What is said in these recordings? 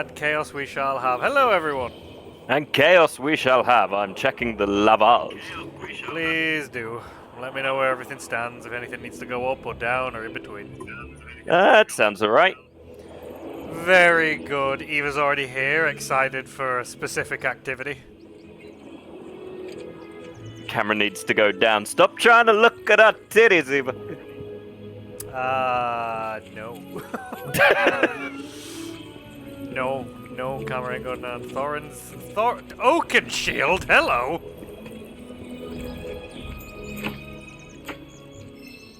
And chaos we shall have. Hello, everyone. And chaos we shall have. I'm checking the lavas. Please do. Let me know where everything stands, if anything needs to go up or down or in between. That sounds alright. Very good. Eva's already here, excited for a specific activity. Camera needs to go down. Stop trying to look at our titties, Eva. No. No, camera ain't going down. Oakenshield, hello!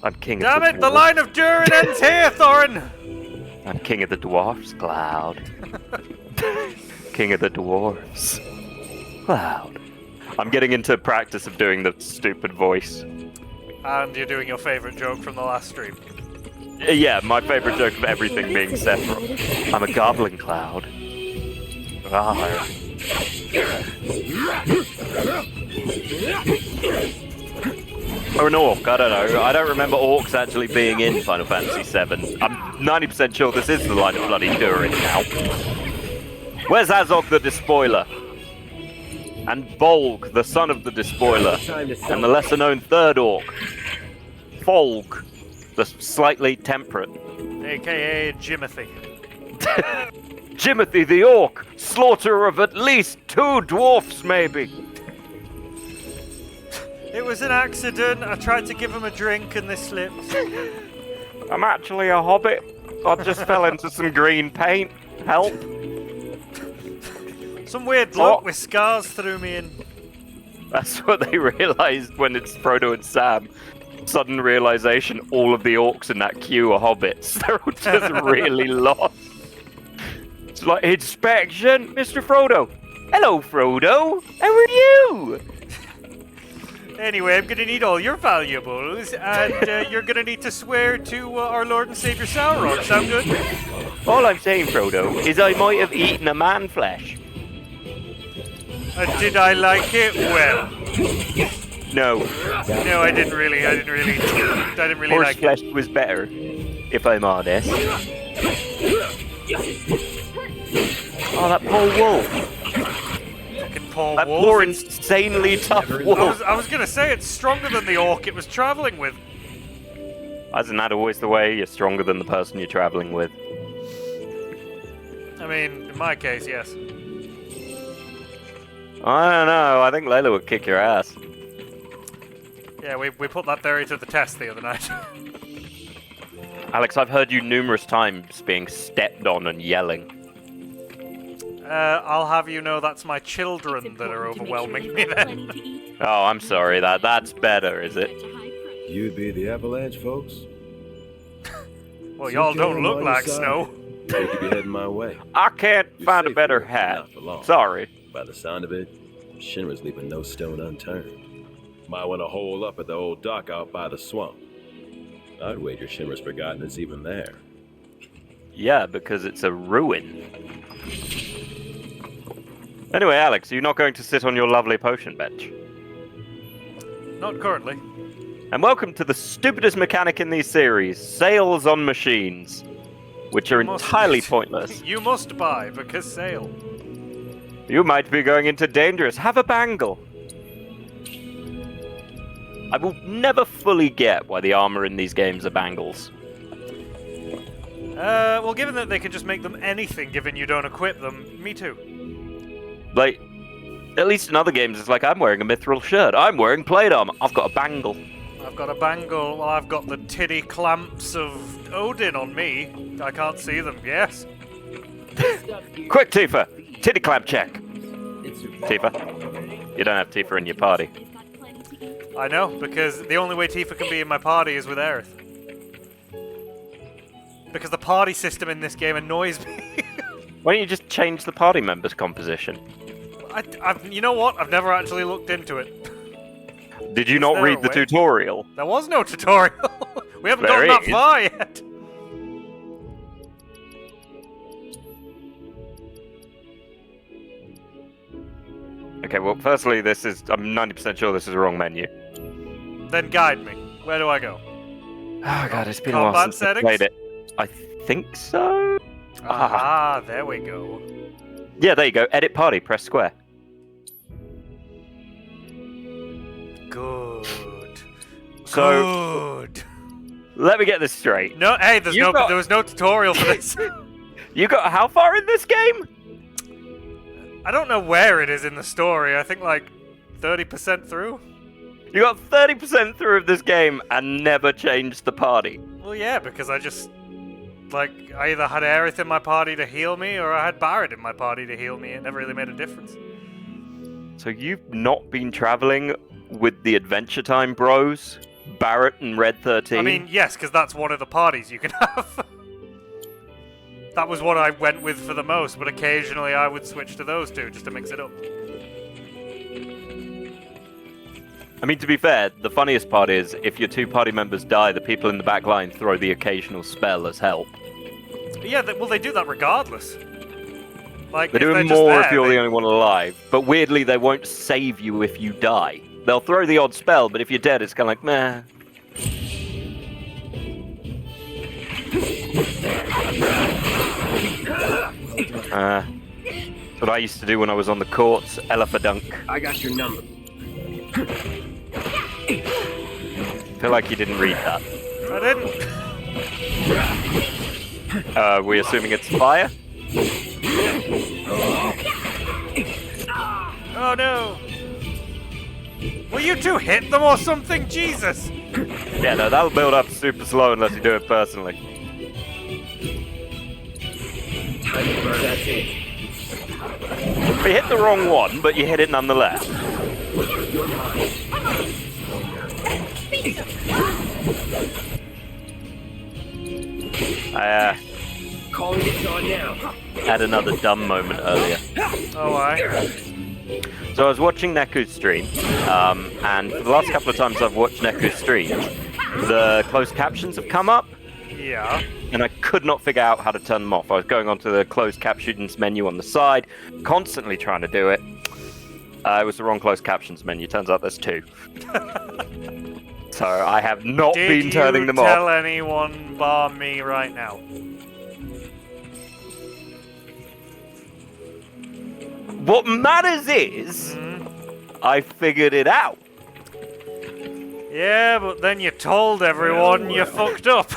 I'm king Damn of the it, the dwarves. line of Durin ends here, Thorin! I'm king of the dwarves, Cloud. King of the dwarves. Cloud. I'm getting into practice of doing the stupid voice. And you're doing your favourite joke from the last stream. Yeah, my favourite joke of everything being Sephiroth. I'm a goblin, Cloud. Rawr. Or an orc, I don't know. I don't remember orcs actually being in Final Fantasy VII. I'm 90% sure this is the line of bloody Durin now. Where's Azog the Despoiler? And Volg, the son of the Despoiler. And the lesser-known third orc, Folg, the slightly temperate. AKA Jimothy. Jimothy the orc, slaughterer of at least 2 dwarfs, maybe. It was an accident. I tried to give him a drink and they slipped. I'm actually a hobbit. I just fell into some green paint. Help. Some weird bloke with scars threw me in. That's what they realized when it's Frodo and Sam. Sudden realization, all of the orcs in that queue are hobbits. They're all just really lost. It's like, inspection, Mr. Frodo. Hello, Frodo. How are you? Anyway, I'm gonna need all your valuables, and you're gonna need to swear to our Lord and Savior Sauron. Sound good? All I'm saying, Frodo, is I might have eaten a man flesh. Did I like it? Well, No. no, I didn't really Horse like flesh it. was better, if I'm honest. Oh, that poor wolf. Fucking poor That wolf. poor, insanely tough wolf. I was gonna say it's stronger than the orc it was traveling with. Isn't that always the way? You're stronger than the person you're traveling with. I mean, in my case, yes. I don't know. I think Layla would kick your ass. Yeah, we put that theory to the test the other night. Alex, I've heard you numerous times being stepped on and yelling. I'll have you know that's my children that are overwhelming me then. Oh, I'm sorry. That's better, is it? You'd be the Avalanche, folks. Well, y'all don't look like snow. They could be heading my way. I can't You're find a safe better here, hat. not for long. Sorry. By the sound of it, Shinra's leaving no stone unturned. Might want to hole up at the old dock out by the swamp. I'd wager Shinra's forgotten it's even there. Yeah, because it's a ruin. Anyway, Alex, you're not going to sit on your lovely potion bench. Not currently. And welcome to the stupidest mechanic in these series, sales on machines, which are entirely pointless. You must buy, because sale. You might be going into dangerous. Have a bangle. I will never fully get why the armor in these games are bangles. Well, given that they can just make them anything given you don't equip them, me too. Like, at least in other games, it's like, I'm wearing a mithril shirt. I'm wearing plate armor. I've got a bangle. I've got a bangle. Well, I've got the titty clamps of Odin on me. I can't see them, yes. Quick, Tifa. Titty clamp check. Tifa. You don't have Tifa in your party. I know, because the only way Tifa can be in my party is with Aerith. Because the party system in this game annoys me. Why don't you just change the party members' composition? You know what? I've never actually looked into it. Did you not there read a the way? tutorial? There was no tutorial. We haven't There gotten that is. far yet. Okay, well, firstly, I'm 90% sure this is the wrong menu. Then guide me. Where do I go? Oh god, it's been a while Combat since I settings? played it. I think so? Ah, there we go. Yeah, there you go. Edit party. Press square. Good. So Good. let me get this straight. No, hey, there You was no tutorial for this. You got how far in this game? I don't know where it is in the story. I think like 30% through. You got 30% through of this game and never changed the party. Well, yeah, because I just like I either had Aerith in my party to heal me, or I had Barrett in my party to heal me. It never really made a difference. So you've not been traveling with the Adventure Time bros, Barrett and Red 13? I mean, yes, because that's one of the parties you can have. That was what I went with for the most, but occasionally I would switch to those two just to mix it up. I mean, to be fair, the funniest part is if your two party members die, the people in the back line throw the occasional spell as help. Yeah, well, they do that regardless. Like, They if do they're it just more there, if you're the only one alive, but weirdly they won't save you if you die. They'll throw the odd spell, but if you're dead, it's kind of like, meh. That's what I used to do when I was on the courts, Elephadunk. I got your number. I feel like you didn't read that. I didn't. We assuming it's fire? Oh no! Will you two hit them or something? Jesus! Yeah, no, that'll build up super slow unless you do it personally. That's it. You hit the wrong one, but you hit it nonetheless. Calling it on now. Had another dumb moment earlier. Oh, I. So I was watching Nehku's stream, and for the last couple of times I've watched Nehku's streams, the closed captions have come up, Yeah. and I could not figure out how to turn them off. I was going onto the closed captions menu on the side, constantly trying to do it. It was the wrong closed captions menu. Turns out there's two. So I have not been turning them Did you tell off. anyone bar me right now? What matters is, I figured it out. Yeah, but then you told everyone you fucked up.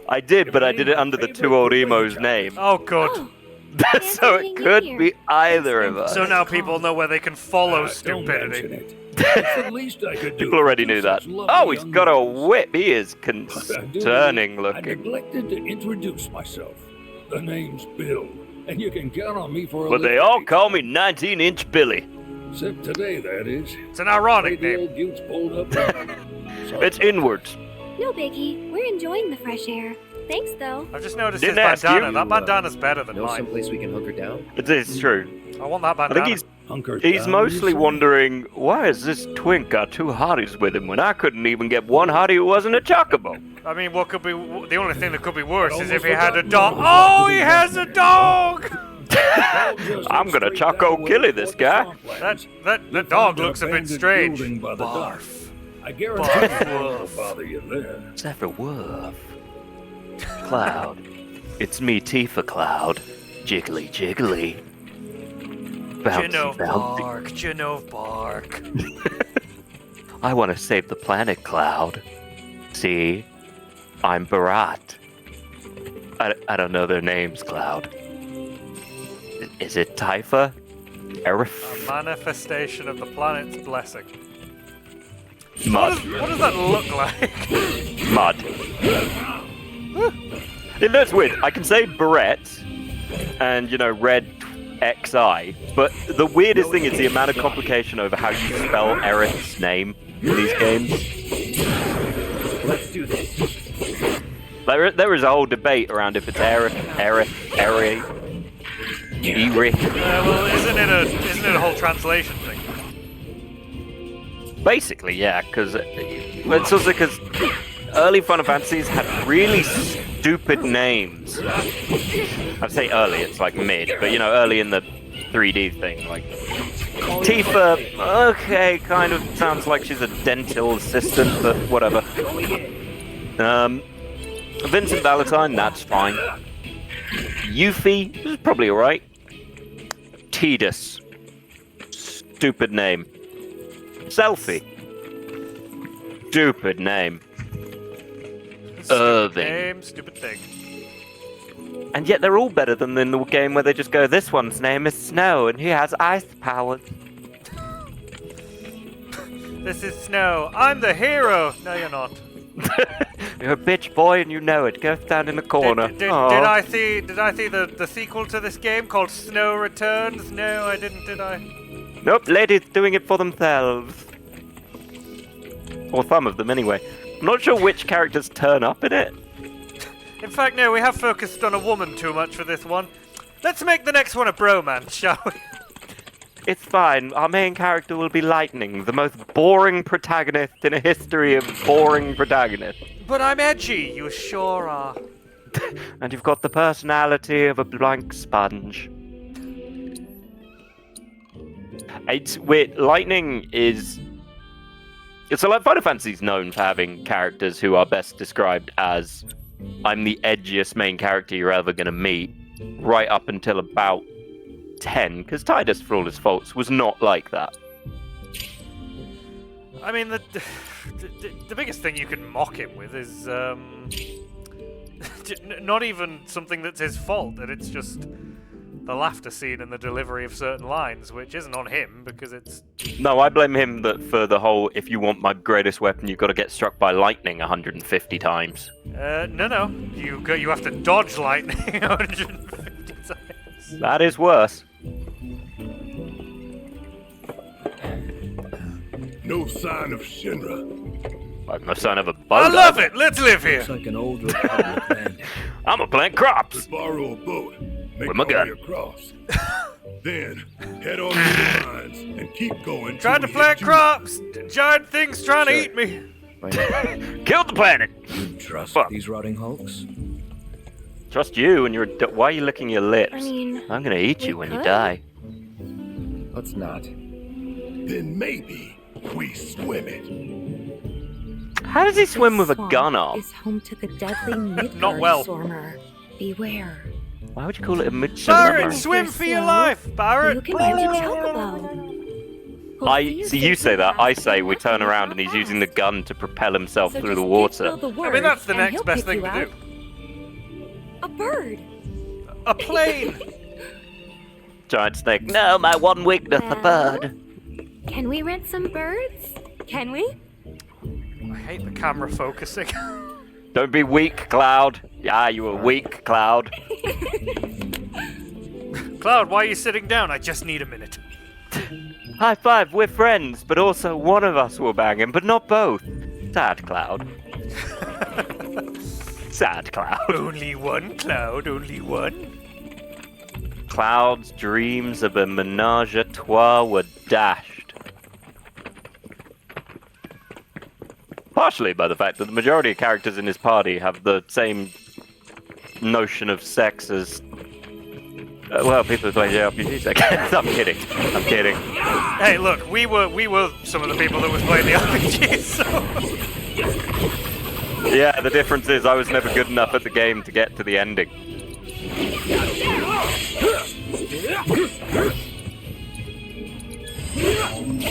I did, but I did it under the two old emo's name. Oh, good. So it could be either of us. So now people know where they can follow Don't mention stupidity. it. It's the least I could do. People already knew that. Oh, he's got a whip. He is concerning I looking. neglected to introduce myself. The name's Bill, and you can count on me for a But they lift. all call me 19-inch Billy. Except today, that is. It's an ironic The name. old Buttes pulled up. Sorry. It's inwards. No biggie. We're enjoying the fresh air. Thanks, though. I've just noticed Didn't his ask bandana. you. That bandana's better than Know mine. someplace we can hunker down? It is true. I want that I bandana. think Hunker he's down, mostly you say? wondering, why has this twink got two hotties with him when I couldn't even get one hottie who wasn't a chocobo? I mean, what could be the only thing that could be worse is if Almost he had a forgot dog. you Oh, wanted he to has a dog. I'm gonna choco killy this guy. That dog looks a bit strange. Barf. I Barf. guarantee I'll bother you there. What's that for woof? Cloud. It's me, Tifa Cloud. Jiggly, jiggly. Bouncy, Genove bouncy. bark. Genove bark. I want to save the planet, Cloud. See? I'm Barat. I don't know their names, Cloud. Is it Tifa? A Aerith? manifestation of the planet's blessing. Mud. What does that look like? Mud. It looks weird. I can say Barrett and, Red XI, but the weirdest thing is the amount of complication over how you spell Aerith's name in these games. Let's do this. There is a whole debate around if it's Aerith, Eri, Well, isn't it a whole translation thing? Basically, yeah, because it's also because early Final Fantasies had really stupid names. I'd say early, it's like mid, but early in the 3D thing, like Tifa. Okay, kind of sounds like she's a dental assistant, but whatever. Vincent Valentine, that's fine. Yuffie is probably alright. Tidus. Stupid name. Selfie. Stupid name. Stupid Irving. name, stupid thing. And yet they're all better than in the game where they just go, this one's name is Snow and he has ice powers. This is Snow. I'm the hero. No, you're not. You're a bitch boy and you know it. Go stand in the corner. Did Aw. I see the sequel to this game called Snow Returns? No, I didn't, did I? Nope, ladies doing it for themselves. Or some of them anyway. I'm not sure which characters turn up in it. In fact, no, we have focused on a woman too much for this one. Let's make the next one a bromance, shall we? It's fine. Our main character will be Lightning, the most boring protagonist in a history of boring protagonists. But I'm edgy, you sure are. And you've got the personality of a blank sponge. It's weird. Lightning is... So like Final Fantasy's known for having characters who are best described as I'm the edgiest main character you're ever going to meet, right up until about 10, because Tidus, for all his faults, was not like that. I mean, the biggest thing you can mock him with is not even something that's his fault, and it's just the laughter scene and the delivery of certain lines, which isn't on him because it's... No, I blame him for the whole, if you want my greatest weapon, you've got to get struck by lightning 150 times. No. You have to dodge lightning 150 times. That is worse. No sign of Shinra. I'm a son of a I bug. love it! Let's live here! Looks like an old Republic bandit. I'm a plant crops. Let's borrow a boat. Make With my our gun. way across. Then head on to the mines and keep going. Trying to till we plant hit crops! Giant things trying to Sure. eat me! Kill the planet. You trust Fuck. these rotting hulks? Trust you and why are you licking your lips? I mean, I'm gonna eat you we when you could. die. Let's not. Then maybe we swim it. How does he swim with a Swamp gun arm? is home to the deadly Midgard Not well. Stormer. Beware. Why would you call it a midsummer? Barrett, If swim you're for your slow, life, You Barrett! can use a chocobo. We'll See, you say that, I say we turn around and he's using the gun to propel himself through the water. I mean, that's the next best thing to do. A bird. A plane! Giant snake. No, my one weakness, the bird. Can we rent some birds? Can we? I hate the camera focusing. Don't be weak, Cloud. Yeah, you were weak, Cloud. Cloud, why are you sitting down? I just need a minute. High five, we're friends, but also one of us will bang him, but not both. Sad Cloud. Sad Cloud. Only one, Cloud, only one. Cloud's dreams of a menage a trois were dashed. Partially by the fact that the majority of characters in his party have the same notion of sex as... well, people who play JRPGs, I guess. I'm kidding. I'm kidding. Hey, look, we were some of the people that was playing the RPG, so... Yeah, the difference is I was never good enough at the game to get to the ending.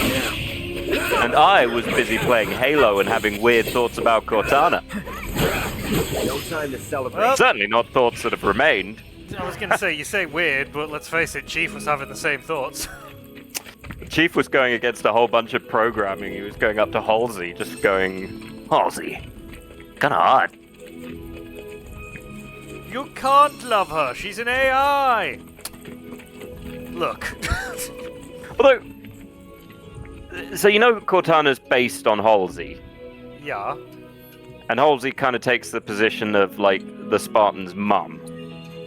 And I was busy playing Halo and having weird thoughts about Cortana. No time to celebrate. Well, Certainly not thoughts that have remained. I was gonna say, you say weird, but let's face it, Chief was having the same thoughts. Chief was going against a whole bunch of programming. He was going up to Halsey, just going, Halsey, kinda hard. You can't love her, she's an AI! Look. Although, so you know Cortana's based on Halsey, Yeah. and Halsey kind of takes the position of, like, the Spartan's mum.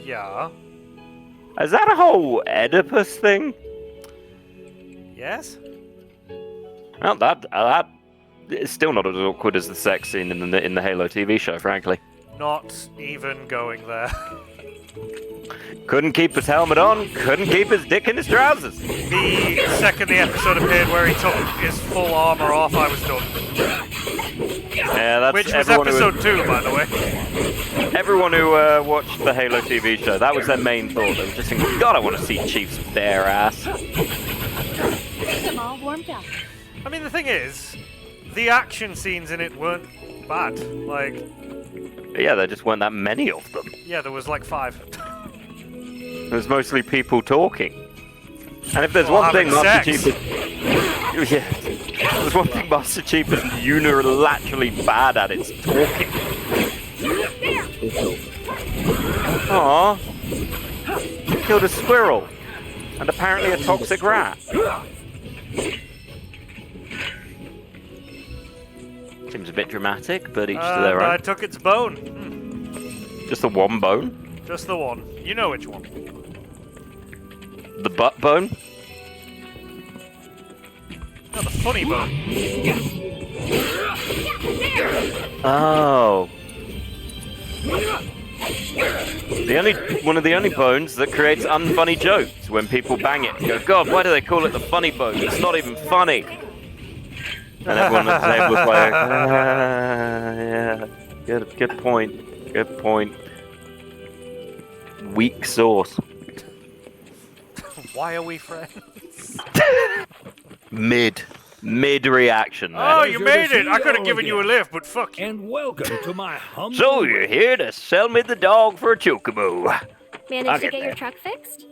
Yeah. Is that a whole Oedipus thing? Yes? Well, that is still not as awkward as the sex scene in the Halo TV show, frankly. Not even going there. Couldn't keep his helmet on, couldn't keep his dick in his trousers. The second the episode appeared where he took his full armor off, I was done. Yeah, that's Which was everyone episode 2, by the way. Everyone who watched the Halo TV show, that was their main thought. They were just thinking, God, I want to see Chief's bare ass. I'm all warmed up. I mean, the thing is, the action scenes in it weren't bad. Like, Yeah, there just weren't that many of them. yeah, there was like 5. It was mostly people talking. And if there's Or one thing having Master sex. Chief is... Yeah. There's one thing Master Chief is unilaterally bad at, it's talking. It's over. Aww. Killed a squirrel. And apparently a toxic rat. Seems a bit dramatic, but each to their I own. took its bone. Just the one bone? Just the one. You know which one. The butt bone? No, the funny bone. Oh. One of the only bones that creates unfunny jokes when people bang it. You go, God, why do they call it the funny bone? It's not even funny. And everyone at the table was like, yeah, good point, good point. Weak sauce. Why are we friends? Mid reaction there. Oh, you made it! I could have given you a lift, but fuck you. And welcome to my humble... So you're here to sell me the dog for a chocobo? Managed I'll to get get your there. truck fixed?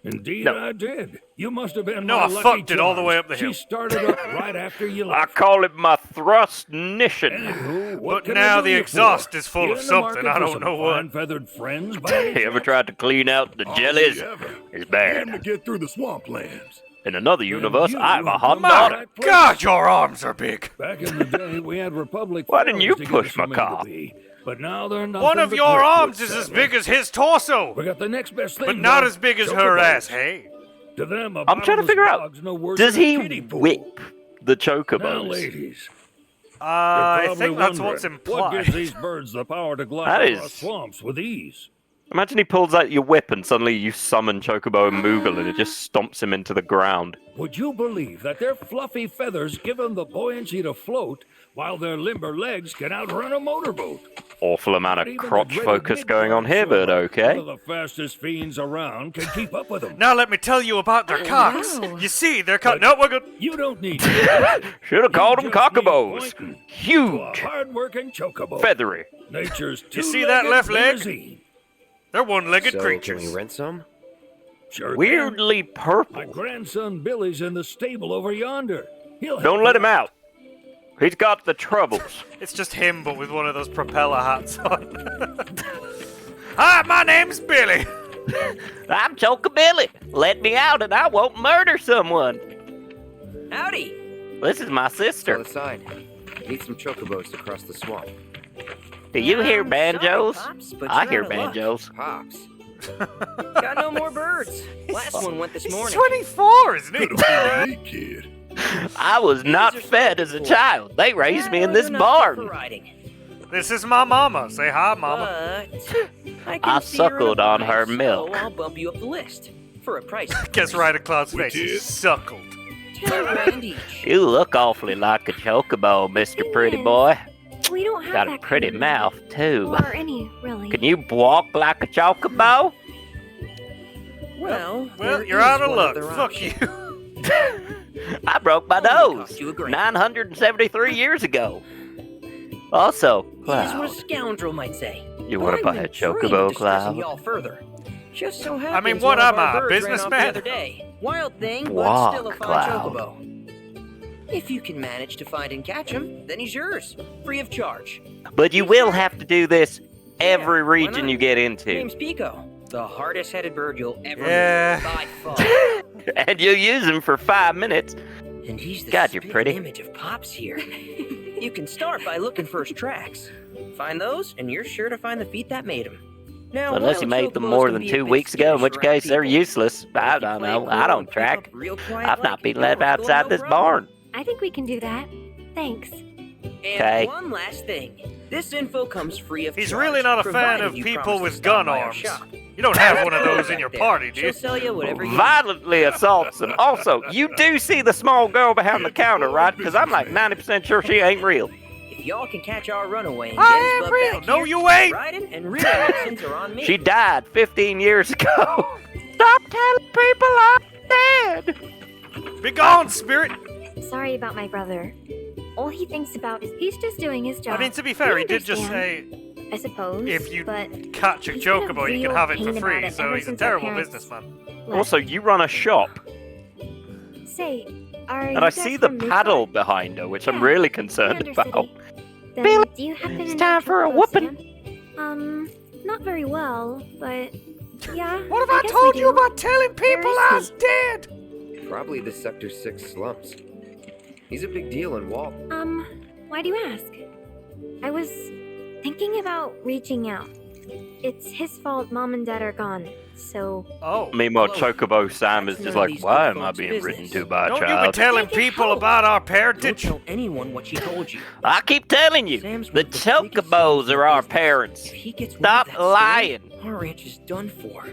Indeed, No. I did. You must have been No, my I lucky fucked it all the charms. way up the hill. She started up right after you I left. call it my thrust-nition. Anywho, what But can I now do the you exhaust for? is full You of in the something, market I for don't some know what. fine-feathered friends by any You ever chance? tried to clean out the jellies? ever. It's Time to bad. get through the swamplands. In another universe, you I'm a have hot come to dog. the right place. God, your arms are big. Back in the day, we had Republic Why didn't you ferries to push get us my from A to car? B, but now they're nothing One of but your driftwood arms is as sadly. big as his torso, We got the next best thing, but not though. as big as her Chocobos. ass. Hey. To them, a I'm trying to bottomless figure out, bog's no worse does than a he kiddie pool. whip the Now, chocobos? ladies, I you're think probably that's what's wondering, what gives implied. these birds the power to glide That across is- swamps with ease? Imagine he pulls out your whip and suddenly you summon Chocobo and Moogle and it just stomps him into the ground. Would you believe that their fluffy feathers give them the buoyancy to float, while their limber legs can outrun a motorboat? Awful amount Not of even the crotch dreaded focus going on midnight here, but silver, okay. one of the fastest fiends around, can keep up with them. Now let me tell you about their cocks. wow. You see, they're cut. No, we're good. You don't need to. Should have called them You just need cockabos. pointing to a Huge, hard-working chocobo. feathery. Nature's You see that left leg? limousine. They're one-legged So, can creatures. we rent some? Sure can. Weirdly My purple. grandson Billy's in the stable over yonder. He'll help Don't let you him out. He's got the troubles. It's just him, but with one of those propeller hats on. Hi, my name's Billy. I'm Chocobilly. Let me out and I won't murder someone. Howdy! This is my Go sister. aside. Need some chocobos to cross the swamp. Do you hear I'm banjos? sorry, Pops, but I you're hear out of luck. banjos. Pops. Got no more birds. Last one went this He's morning. 24, isn't he? Could have been me, kid. I was not fed as a child. They raised me in this They're not fit for barn. riding. This is my mama. Say hi, mama. But I can I see you're in a suckled on bind, her so milk. I'll bump you up the list for a price. Guess right at Cloud's We face. He did. suckled. $10 each. You look awfully like a chocobo, Mr. Pretty Boy. We don't have Got a that pretty kind of mouth, too. Or any, really. Can you walk like a chocobo? Well, Well, there you're is out of one luck. other Fuck option. you. I broke my Only nose cost you a grand. 973 years ago. Also, Here's what a Cloud, scoundrel might say. you want to I've buy a been dreaming chocobo, of discussing Cloud? y'all further. Just so happens mean, what one of am our I, a birds ran off businessman? The other day. Wild thing, but Walk, still a fine Cloud. chocobo. If you can manage to find and catch him, then he's yours, free of charge. But you will have to do this every Yeah, why region not? you get into. Name's Pico, the hardest-headed bird you'll ever Yeah. meet by far. And you use them for 5 minutes. And he's the God, you're spitting pretty. image of Pops here. You can start by looking for his tracks. Find those, and you're sure to find the feet that made him. Now, Unless while you made them chocobos more can than be a 2 bit weeks ago, in which skittish around case they're people, useless. I if you don't play know. cool I and don't pick track. up real quiet I've not like, been you'll let go outside no this problem. barn. I think we can do that. Thanks. And 'Kay. one last thing. This info comes free of He's charge, really not a fan provided of you people promise to with stop gun by our arms. shop. You You don't have one of those in your There. party, do you? She'll sell you whatever you Violently assaults them. Also, you do see the small girl behind the counter, right? Because I'm like 90% sure she ain't real. If y'all can catch our runaway and I get his am butt real. back No, here, you ain't. riding and real actions are on me. She died 15 years ago. Stop telling people I'm dead. Be gone, spirit! Sorry about my brother. All he thinks about is he's just doing his job. I mean, to be fair, We he did just understand, say I suppose. if you but catch a he's been a chocobo, you can real have it for pain about free, it so ever he's a since our terrible parents businessman. left. Also, you run a shop. Say, are And you I guys see the from paddle Newport? behind her, which I'm Yeah, really the concerned Undercity. about. Then Billy, do you happen to it's know time for a Chocobos, whooping. Sam? Not very well, but yeah. What have I guess told we you do. about telling people Where I is was dead? Probably the Sector 6 slums. He's a big deal in Wall. Why do you ask? I was thinking about reaching out. It's his fault Mom and Dad are gone, so... Oh. Meanwhile, Chloe, Chocobo Sam is that's just none of like, these why good am I folks' being written business. to by a Don't you be child? telling Take it people home. about our Don't parentage. tell anyone what she told you. I keep telling you, Sam's the one of the biggest Chocobos sons in are our business. parents. If he gets wind Stop of that story, lying. our ranch is done for.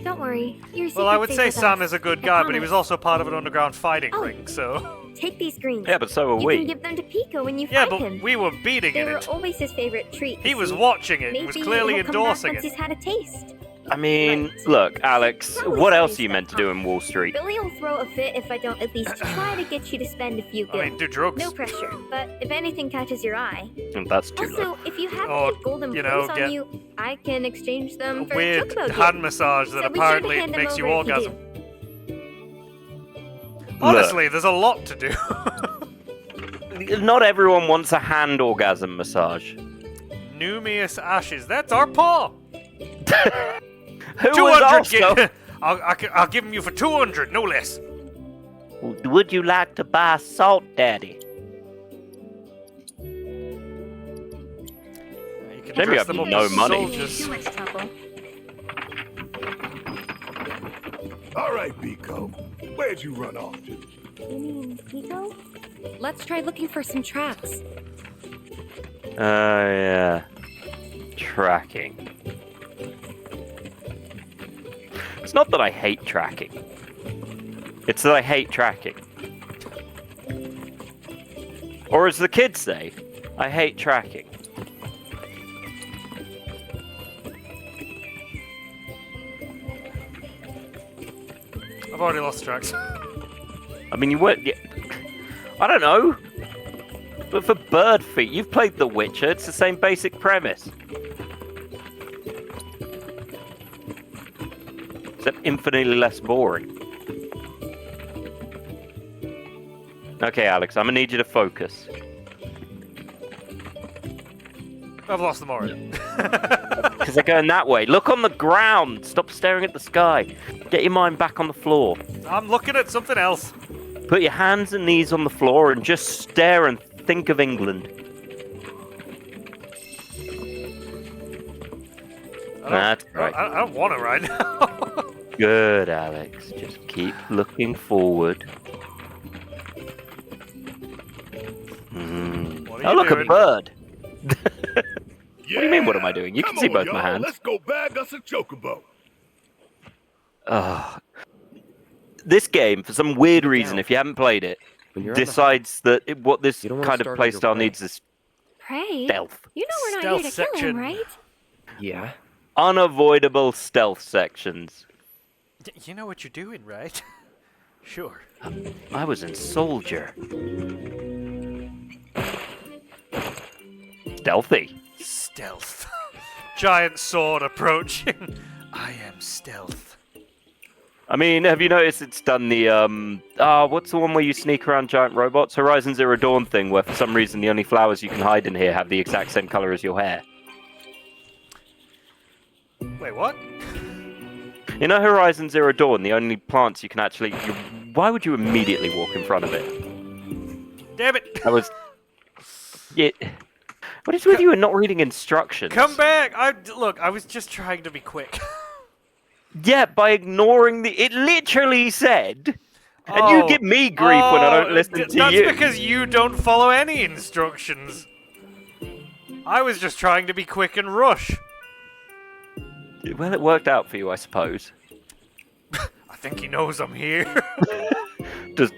Don't worry, your Well, I secret would stays say with Sam us. is a good I guy, but he was promise. also part of an underground fighting Oh. ring, so... Take these greens. Yeah, but so are You we. can give them to Pico when you Yeah, find but him. we were beating They in were it. always his favorite treat. He you was see. watching it. He Maybe was clearly he'll come back endorsing once it. he's had a taste. I mean, Right. look, Alex, Probably what else are somebody you meant to stepped do up. in Wall Street? Billy will throw a fit if I don't at least try to get you to spend a few I gil. mean, do drugs. No pressure, but if anything catches your eye. And that's too low. Also, if you have Or, any golden you know, plumes get on you, I can exchange A them for weird chocobo hand gil. massage that So be sure to apparently hand them makes you over if orgasm. do. Honestly, there's a lot to do. Not everyone wants a hand orgasm massage. Numious ashes. That's our paw. Who 200. was also... I'll give him you for 200, no less. Would you like to buy Salt Daddy? You can Maybe dress I've them up no as money. soldiers. Too much trouble. All right, Pico. Where'd you run off to? You mean Pico? Let's try looking for some tracks. Yeah. Tracking. It's not that I hate tracking. It's that I hate tracking. Or as the kids say, I hate tracking. I've already lost tracks. I mean, you weren't... Yeah, I don't know. But for bird feet, you've played The Witcher. It's the same basic premise. Except infinitely less boring. Okay, Alex, I'm gonna need you to focus. I've lost them already. Because they're going that way. Look on the ground. Stop staring at the sky. Get your mind back on the floor. I'm looking at something else. Put your hands and knees on the floor and just stare and think of England. That's right. I don't want to right now. Good, Alex. Just keep looking forward. What are Oh, you look, doing? a bird. Yeah. What do you mean, what am I doing? You Come can see on, both my y'all. hands. Let's go bag us a chocobo. This game, for some weird reason, if you haven't played it, When you're on the decides that what this You don't wanna kind of start on your playstyle prey. needs is Prey? stealth. You know we're not Stealth here to kill section. him, right? Yeah. Unavoidable stealth sections. You know what you're doing, right? Sure. I was in Soldier. Stealthy. Stealth. Giant sword approaching. I am stealth. I mean, have you noticed it's done the, what's the one where you sneak around giant robots? Horizon Zero Dawn thing, where for some reason the only flowers you can hide in here have the exact same color as your hair. Wait, what? You know Horizon Zero Dawn, the only plants you can actually... why would you immediately walk in front of it? Damn it! I was... Yeah. What is with you and not reading instructions? Come back! Look, I was just trying to be quick. Yeah, by ignoring the... It literally said... And you give me grief when I don't listen to that's you. That's because you don't follow any instructions. I was just trying to be quick and rush. Well, it worked out for you, I suppose. I think he knows I'm here. Does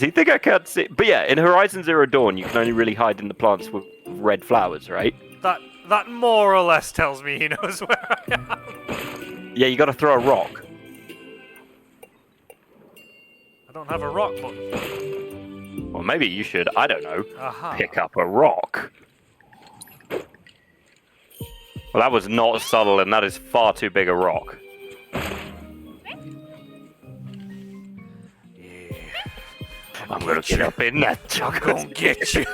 he think I can't see? But yeah, in Horizon Zero Dawn, you can only really hide in the plants with red flowers, right? That more or less tells me he knows where I am. Yeah, you got to throw a rock. I don't have a rock button. Well, maybe you should. I don't know. Aha. Pick up a rock. Well, that was not subtle, and that is far too big a rock. I'm gonna get up in that I'm gonna get you.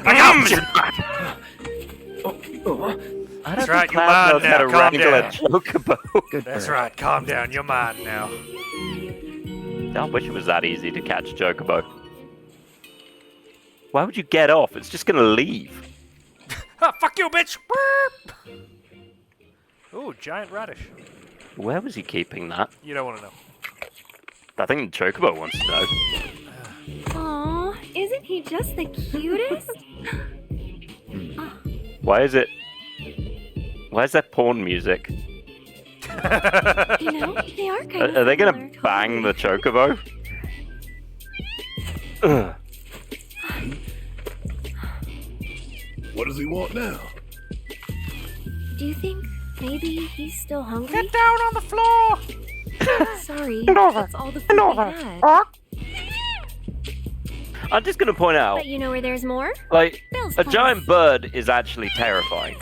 I got you! I That's don't right, think you're Cloud mine knows how to now, calm wrangle a down. chocobo. That's right, calm down, you're mine now. I wish it was that easy to catch a chocobo. Why would you get off? It's just gonna leave. Ah, fuck you, bitch! Ooh, giant radish. Where was he keeping that? You don't want to know. I think the chocobo wants to know. Aw, isn't he just the cutest? Why is there porn music? You know, they are kind of Are they gonna similar, bang the totally. chocobo? Ugh. What does he want now? Do you think maybe he's still hungry? Get down on the floor! Sorry, over. that's all the food we had. I'm just gonna point out, But you know where there's more? like, Bill's a place. giant bird is actually terrifying.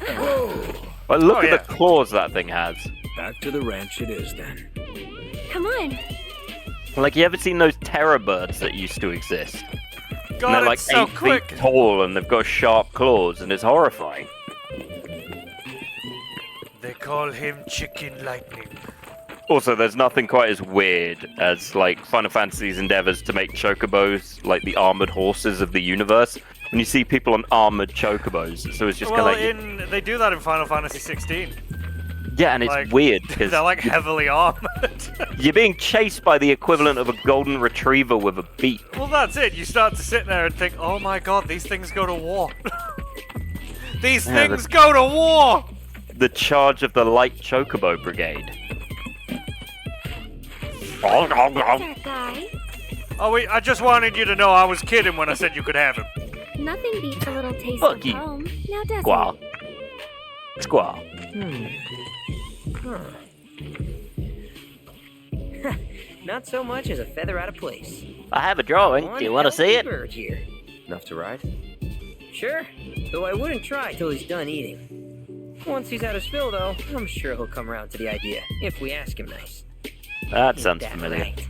Like, look Oh, at yeah. the claws that thing has. Back to the ranch it is then. Come on. Like, you ever seen those terror birds that used to exist? And God, they're like it's so 8 quick. feet tall and they've got sharp claws and it's horrifying. They call him Chicken Lightning. Also, there's nothing quite as weird as, like, Final Fantasy's endeavors to make chocobos, like, the armored horses of the universe. When you see people on armored chocobos, so it's just Well, kind of they do that in Final Fantasy 16. yeah, and it's like, weird because They're like heavily armored. you're being chased by the equivalent of a golden retriever with a beak. Well, that's it. You start to sit there and think, oh my god, these things go to war. These Yeah, things go to war! The charge of the light chocobo brigade. That guy. Oh, wait, I just wanted you to know I was kidding when I said you could have him. Nothing beats a little taste Fuck of you. home. Now does Squall. it? Squall. Not so much as a feather out of place. I have a drawing. One Do you want to see healthy it? bird here. Enough to ride? Sure, though I wouldn't try till he's done eating. Once he's had his fill, though, I'm sure he'll come around to the idea, if we ask him nice. That Ain't sounds that familiar. right?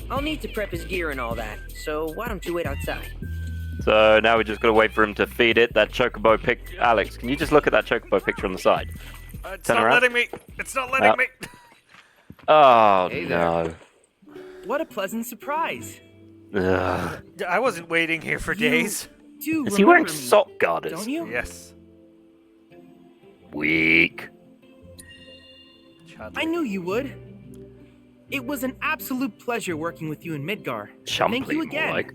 I'll need to prep his gear and all that, so why don't you wait outside? So now we just gotta wait for him to feed it. That chocobo pic. Alex, can you just look at that chocobo picture on the side? It's Turn not around. letting me. It's not letting Yep. me. Oh Hey no. What a pleasant surprise. Ugh. I wasn't waiting here for days. Do Is he wearing remember me, sock garters? Don't you? Yes. Weak. I knew you would. It was an absolute pleasure working with you in Midgar. Thank Chumply, you more again. like.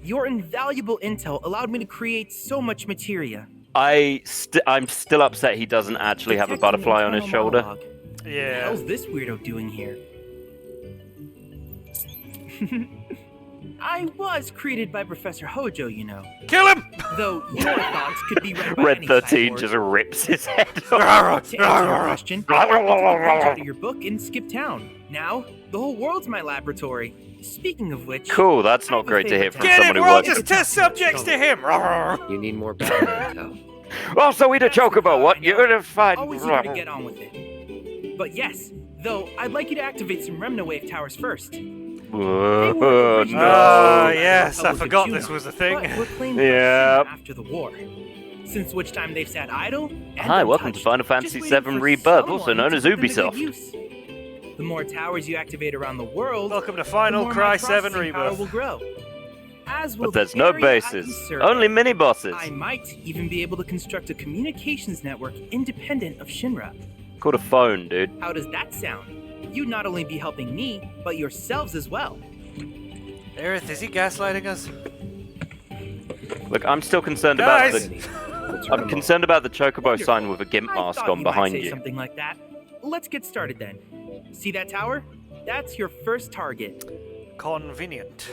Your invaluable intel allowed me to create so much materia. I'm still upset he doesn't actually have a Detecting butterfly on his internal shoulder. monologue. What the Yeah. hell's this weirdo doing here? I was created by Professor Hojo, you know. Kill him! Though your thoughts could be read by Red any 13 cyborg. just rips his head off. To answer your question, I took a page out of your book and skipped town. Now, the whole world's my laboratory. Speaking of which... Cool, that's not great to hear from Get someone it! who We're all works. just test subjects to him! You need more battle intel. Also, eat a chocobo. What? You're gonna find. Always eager to get on with it. But yes, though, I'd like you to activate some Remna Wave towers first. Whoa, Ah, no. yes, I Public forgot Juno, this was a thing. But were claimed by Yep. Shin after the war. Since which time they've sat idle and Hi, welcome to untouched, Final just Fantasy waiting VII for Rebirth, also someone known to as put them to good Ubisoft. use. The more towers you activate around the world, Welcome to the Final more Cry my 7 processing power Rebirth. will grow. As will But there's the no area I bases, can serve. only mini bosses. I might even be able to construct a communications network independent of Shinra. Called a phone, dude. How does that sound? You'd not only be helping me, but yourselves as well. Aerith, is he gaslighting us? Look, I'm still concerned Guys! about the. I'm concerned about the chocobo sign with a gimp I mask thought on you might behind say you. something like that. let's get started then. See that tower? That's your first target. Convenient.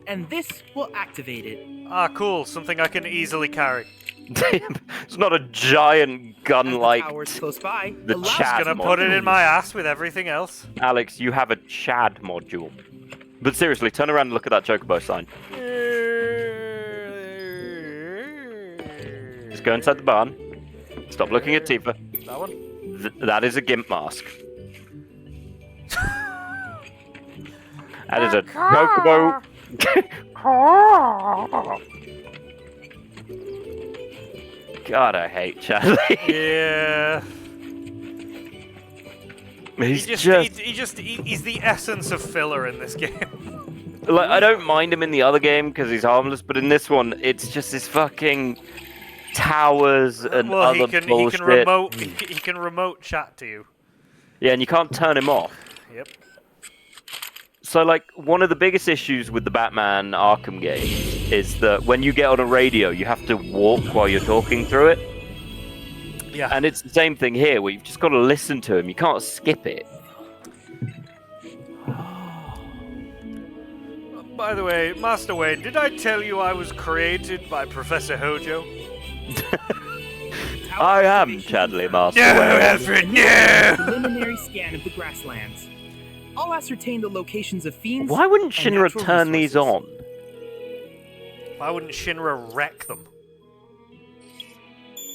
And this will activate it. Ah, cool. Something I can easily carry. It's not a giant gun like As the tower's close by, the allow- Chad Gonna put it in my ass with everything else. Alex, you have a Chad module. But seriously, turn around and look at that Chocobo sign. Just go inside the barn. Stop looking at Tifa. That one? That is a GIMP mask. That is a Chocobo. God, I hate Charlie. Yeah. He's He's the essence of filler in this game. Like, I don't mind him in the other game because he's harmless, but in this one, it's just his fucking towers and Well, other bullshit. he can remote chat to you. Yeah, and you can't turn him off. Yep. So, like, one of the biggest issues with the Batman Arkham games is that when you get on a radio, you have to walk while you're talking through it. Yeah. And it's the same thing here, where you've just got to listen to him. You can't skip it. By the way, Master Wayne, did I tell you I was created by Professor Hojo? I am Chadley, Master No, Wayne. Alfred, no! Preliminary scan of the grasslands. I'll ascertain the locations of fiends. Why wouldn't and Shinra natural turn these resources. on? Why wouldn't Shinra wreck them?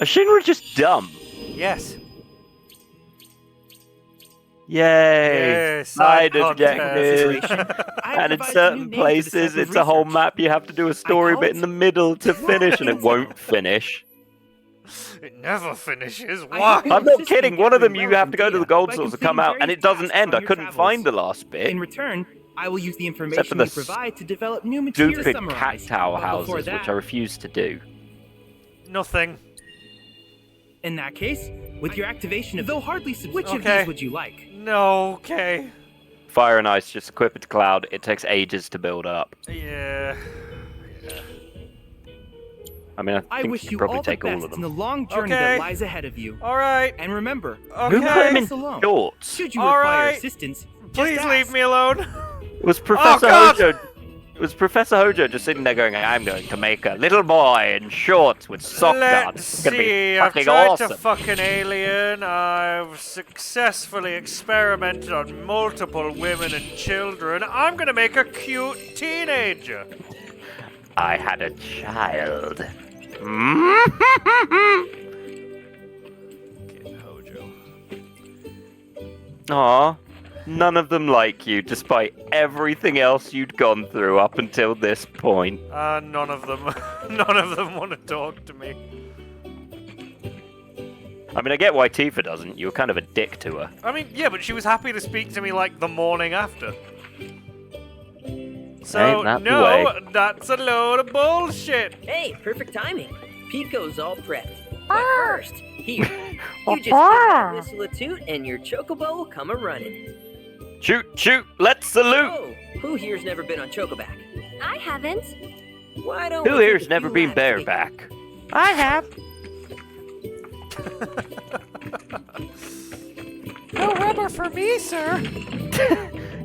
Are Shinra just dumb? Yes. Yay! Side objective. I've And in devised a new certain name for this places, type of it's a whole research. map. You have to do a story call bit it in the middle to finish, and it won't finish. It never finishes. I Why? hope I'm not System kidding. One of them, you gathering have to go to the data gold by source to come completing out, and various it doesn't tasks end. on I your couldn't travels. find the last bit. In return, I will use the Except information for you the provide to develop new material Stupid summarize. cat tower But before houses, which that, I refuse to do. Nothing. in that case, with your activation of though hardly which of Okay. these would you like? No, okay. Fire and ice, just equip it to cloud. It takes ages to build up. Yeah. I mean, I I think wish you you could probably all the take all best of in the them. long journey Okay. that lies ahead of you. Alright. And remember, Who put Okay. him in Us alone. shorts? should you All require right. assistance, just Please ask. leave me alone. Was Professor God! Hojo? Was Professor Hojo just sitting there going, "I'm going to make a little boy in shorts with sock guards. Let's It's gonna be see. I've fucking tried awesome." to fuck an alien. I've successfully experimented on multiple women and children. I'm gonna make a cute teenager. I had a child. Kid Hojo. Aw, none of them like you, despite everything else you'd gone through up until this point. None of them. None of them want to talk to me. I mean, I get why Tifa doesn't. You were kind of a dick to her. I mean, yeah, but she was happy to speak to me like the morning after. So, Ain't that the no, way? that's a load of bullshit. Hey, perfect timing. Pico's all prepped. But first, here, you just give that whistle a toot and your chocobo will come a-running. Shoot, shoot, let's salute! Oh, who here's never been on Chocoback? I haven't. Why don't Who we here's take a never few been laps to get- bareback? I have. No rubber for me, sir.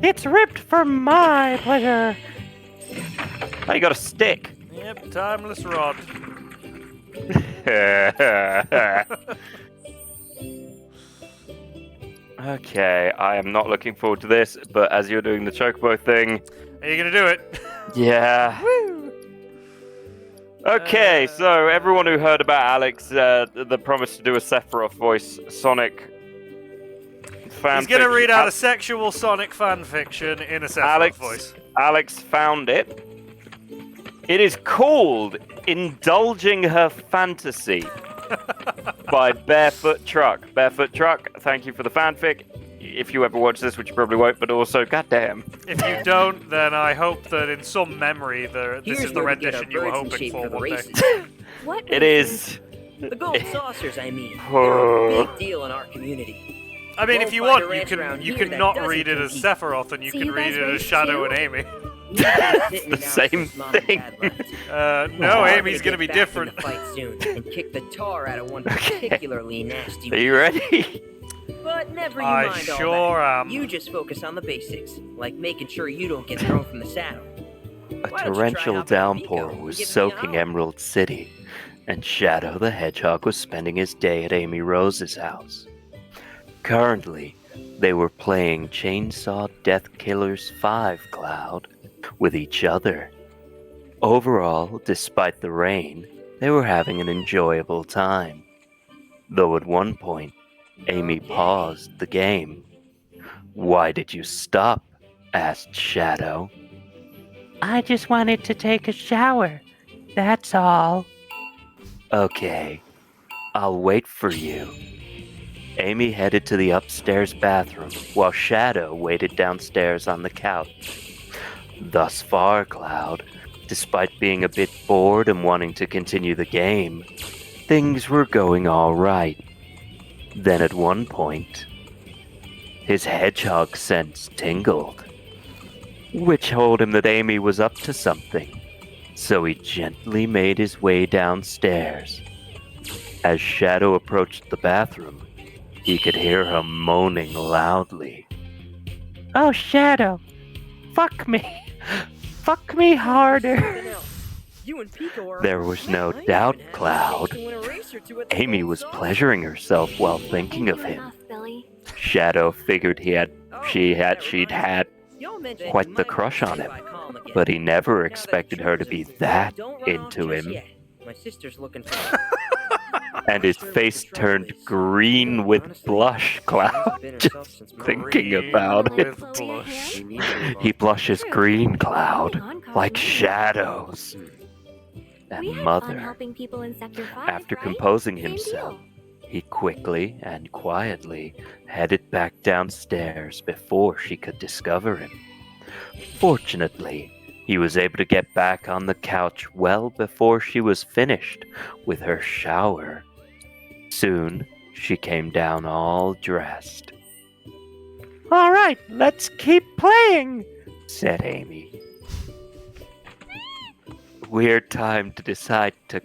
It's ripped for my pleasure. Oh, you got a stick. Yep, timeless rod. Okay, I am not looking forward to this, but as you're doing the Chocobo thing, Are you gonna do it? yeah. Okay, so everyone who heard about Alex, the promise to do a Sephiroth voice Sonic fanfic. He's gonna read out a sexual Sonic fanfiction in a Sephiroth voice. Alex found it. It is called Indulging Her Fantasy by Barefoot Truck. Barefoot Truck, thank you for the fanfic. If you ever watch this, which you probably won't, but also, goddamn. If you don't, then I hope that in some memory this Here's is the where we get our rendition you were birds in hoping shape for the one day. races. What? It is. The gold saucers, I mean. They're a big deal in our community. I mean, Won't if you find a want, you ranch can around you here can that not doesn't read it as compete. Sephiroth, and you So can you read guys it as race Shadow too? and Amy. The same thing. No, We're Amy's gonna be get back in different. the fight soon and kick the tar out of one Okay. particularly nasty. Are you ready? But Never you I mind all sure that. am. You just focus on the basics, like making sure you don't get thrown from the saddle. A Why don't you try torrential hopping on Pico downpour and was giving me a soaking holler? Emerald City, and Shadow the Hedgehog was spending his day at Amy Rose's house. Currently, they were playing Chainsaw Death Killers 5 Cloud with each other. Overall, despite the rain, they were having an enjoyable time. Though at one point, Amy paused the game. "Why did you stop?" asked Shadow. "I just wanted to take a shower. That's all." "Okay, I'll wait for you." Amy headed to the upstairs bathroom while Shadow waited downstairs on the couch. Thus far, Cloud, despite being a bit bored and wanting to continue the game, things were going all right. Then at one point, his hedgehog sense tingled, which told him that Amy was up to something. So he gently made his way downstairs. As Shadow approached the bathroom, he could hear her moaning loudly. "Oh, Shadow, fuck me. Fuck me harder." You and Pico are There was no doubt, Cloud. Amy was pleasuring herself while thinking of him. Enough, Billy. Shadow figured she'd had quite the crush on him, but he never expected her to be that into him. My sister's looking for And his face turned green with blush, Cloud, just thinking about it. With blush. He blushes green, Cloud, like shadows. We And had fun Mother, helping people in Sector 5, after right? composing Same himself, deal. he quickly and quietly headed back downstairs before she could discover him. Fortunately, he was able to get back on the couch well before she was finished with her shower. Soon, she came down all dressed. "All right, let's keep playing," said Amy. Weird time to decide to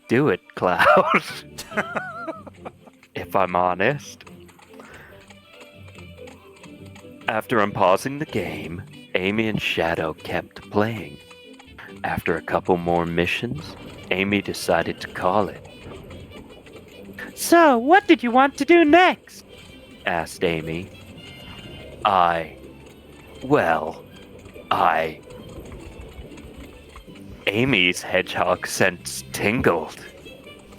do it, Cloud. If I'm honest. After unpausing the game, Amy and Shadow kept playing. After a couple more missions, Amy decided to call it. "So, what did you want to do next?" asked Amy. Amy's hedgehog sense tingled.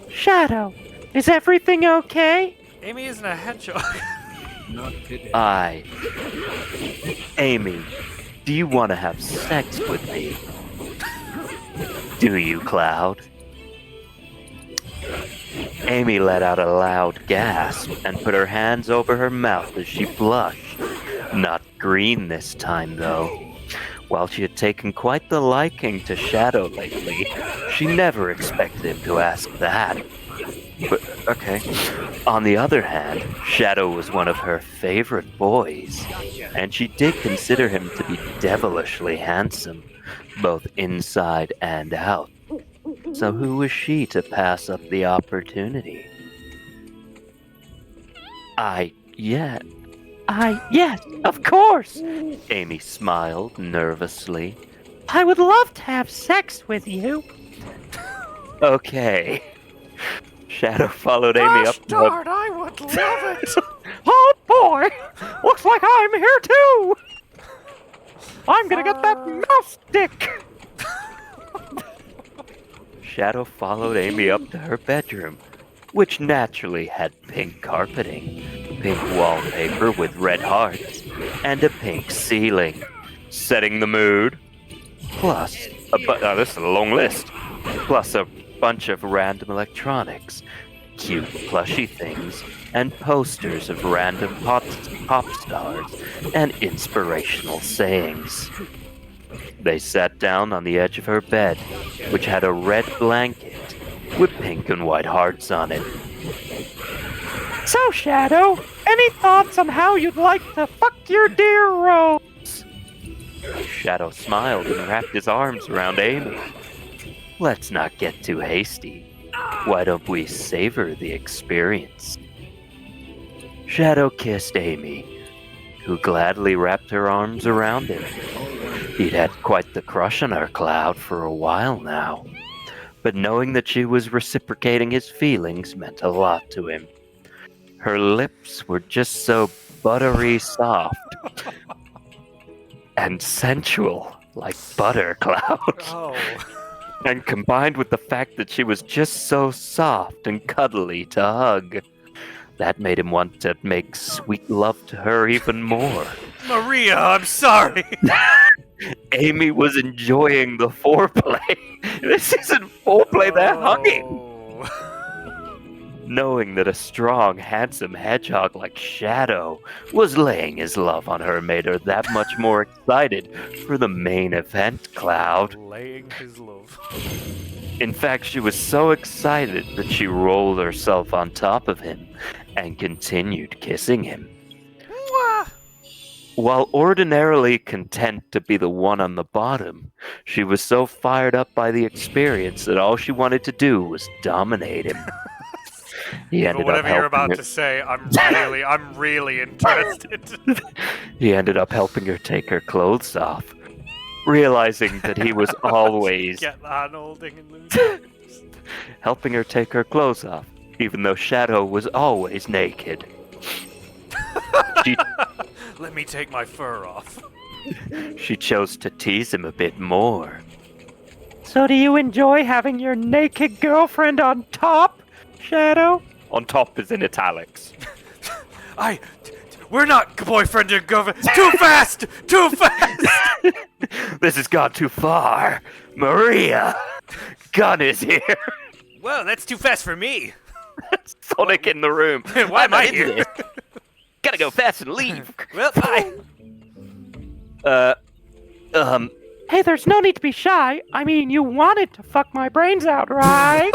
"Shadow, is everything okay?" Amy isn't a hedgehog. Not today. Amy, do you want to have sex with me? Do you, Cloud? Amy let out a loud gasp and put her hands over her mouth as she blushed. Not green this time, though. While she had taken quite the liking to Shadow lately, she never expected him to ask that. But, okay. On the other hand, Shadow was one of her favorite boys, and she did consider him to be devilishly handsome, both inside and out. So who was she to pass up the opportunity? Yes, of course! Amy smiled nervously. "I would love to have sex with you." Okay. Shadow followed Amy up. Gosh darn, I would love it. Oh boy! Looks like I'm here too! I'm gonna get that mouse stick! Shadow followed Amy up to her bedroom, which naturally had pink carpeting, pink wallpaper with red hearts, and a pink ceiling, setting the mood. Plus, this is a long list. Plus a bunch of random electronics, cute plushy things, and posters of random pop stars and inspirational sayings. They sat down on the edge of her bed, which had a red blanket with pink and white hearts on it. "So, Shadow, any thoughts on how you'd like to fuck your dear Rose?" Shadow smiled and wrapped his arms around Amy. "Let's not get too hasty. Why don't we savor the experience?" Shadow kissed Amy, who gladly wrapped her arms around him. He'd had quite the crush on her, Cloud, for a while now, but knowing that she was reciprocating his feelings meant a lot to him. Her lips were just so buttery soft and sensual, like butter, Cloud. Oh. And combined with the fact that she was just so soft and cuddly to hug, that made him want to make sweet love to her even more. Maria, I'm sorry. Amy was enjoying the foreplay. This isn't foreplay, they're hugging. Knowing that a strong, handsome hedgehog like Shadow was laying his love on her made her that much more excited for the main event, Cloud. Laying his love. In fact, she was so excited that she rolled herself on top of him and continued kissing him. Mwah! While ordinarily content to be the one on the bottom, she was so fired up by the experience that all she wanted to do was dominate him. He ended But whatever up you're about helping to say, I'm really interested. He ended up helping her take her clothes off, realizing that he was always Get the hand holding and losing. helping her take her clothes off, even though Shadow was always naked. She, Let me take my fur off. she chose to tease him a bit more. So do you enjoy having your naked girlfriend on top, Shadow? On top is in italics. We're not boyfriend and girlfriend. Too fast! Too fast! This has gone too far. Maria, Gun is here. Whoa, that's too fast for me. Sonic in the room. Why am I here? This. Gotta go fast and leave. Well, bye. Hey, there's no need to be shy. I mean, you wanted to fuck my brains out, right?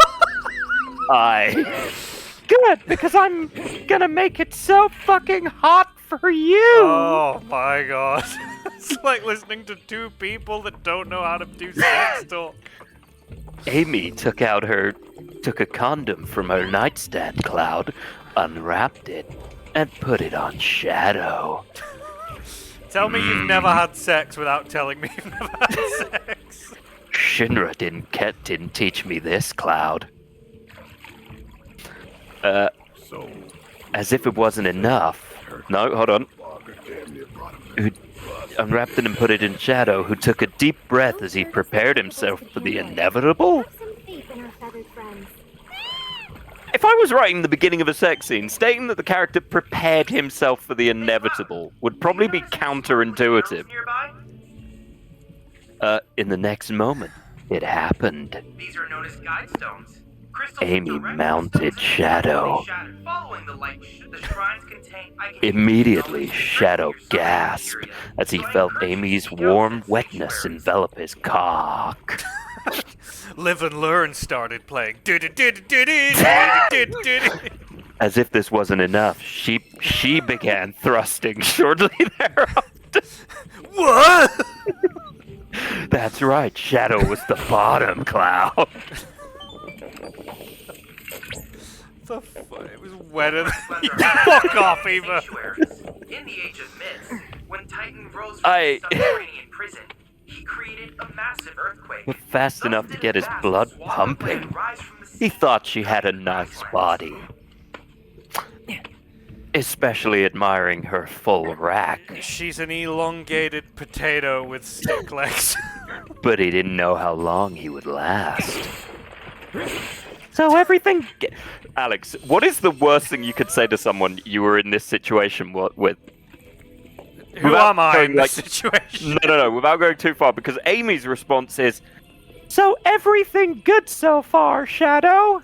Good, because I'm gonna make it so fucking hot for you. Oh my god. It's like listening to two people that don't know how to do sex talk. Amy took a condom from her nightstand, Cloud, unwrapped it, and put it on Shadow. Tell me you've never had sex without telling me you've never had sex. Shinra didn't teach me this, Cloud. As if it wasn't enough. No, hold on. Who unwrapped it and put it in Shadow, who took a deep breath as he prepared himself for the inevitable? If I was writing the beginning of a sex scene, stating that the character prepared himself for the inevitable would probably be counterintuitive. In the next moment, it happened. These are known as guide stones. Amy mounted Shadow. Immediately, Shadow gasped as he felt Amy's warm wetness envelop his cock. Live and Learn started playing. As if this wasn't enough, she began thrusting shortly thereafter. What? That's right, Shadow was the bottom, Cloud. It was wetter than fuck off, Eva. In the Age of Myths, when Titan rose from his subterranean prison, he created a massive earthquake. But fast enough to get his blood pumping. He thought she had a nice body. Especially admiring her full rack. She's an elongated potato with stick legs. But he didn't know how long he would last. So everything... Alex, what is the worst thing you could say to someone you were in this situation with? Who am I in this situation? No, without going too far, because Amy's response is, so everything good so far, Shadow?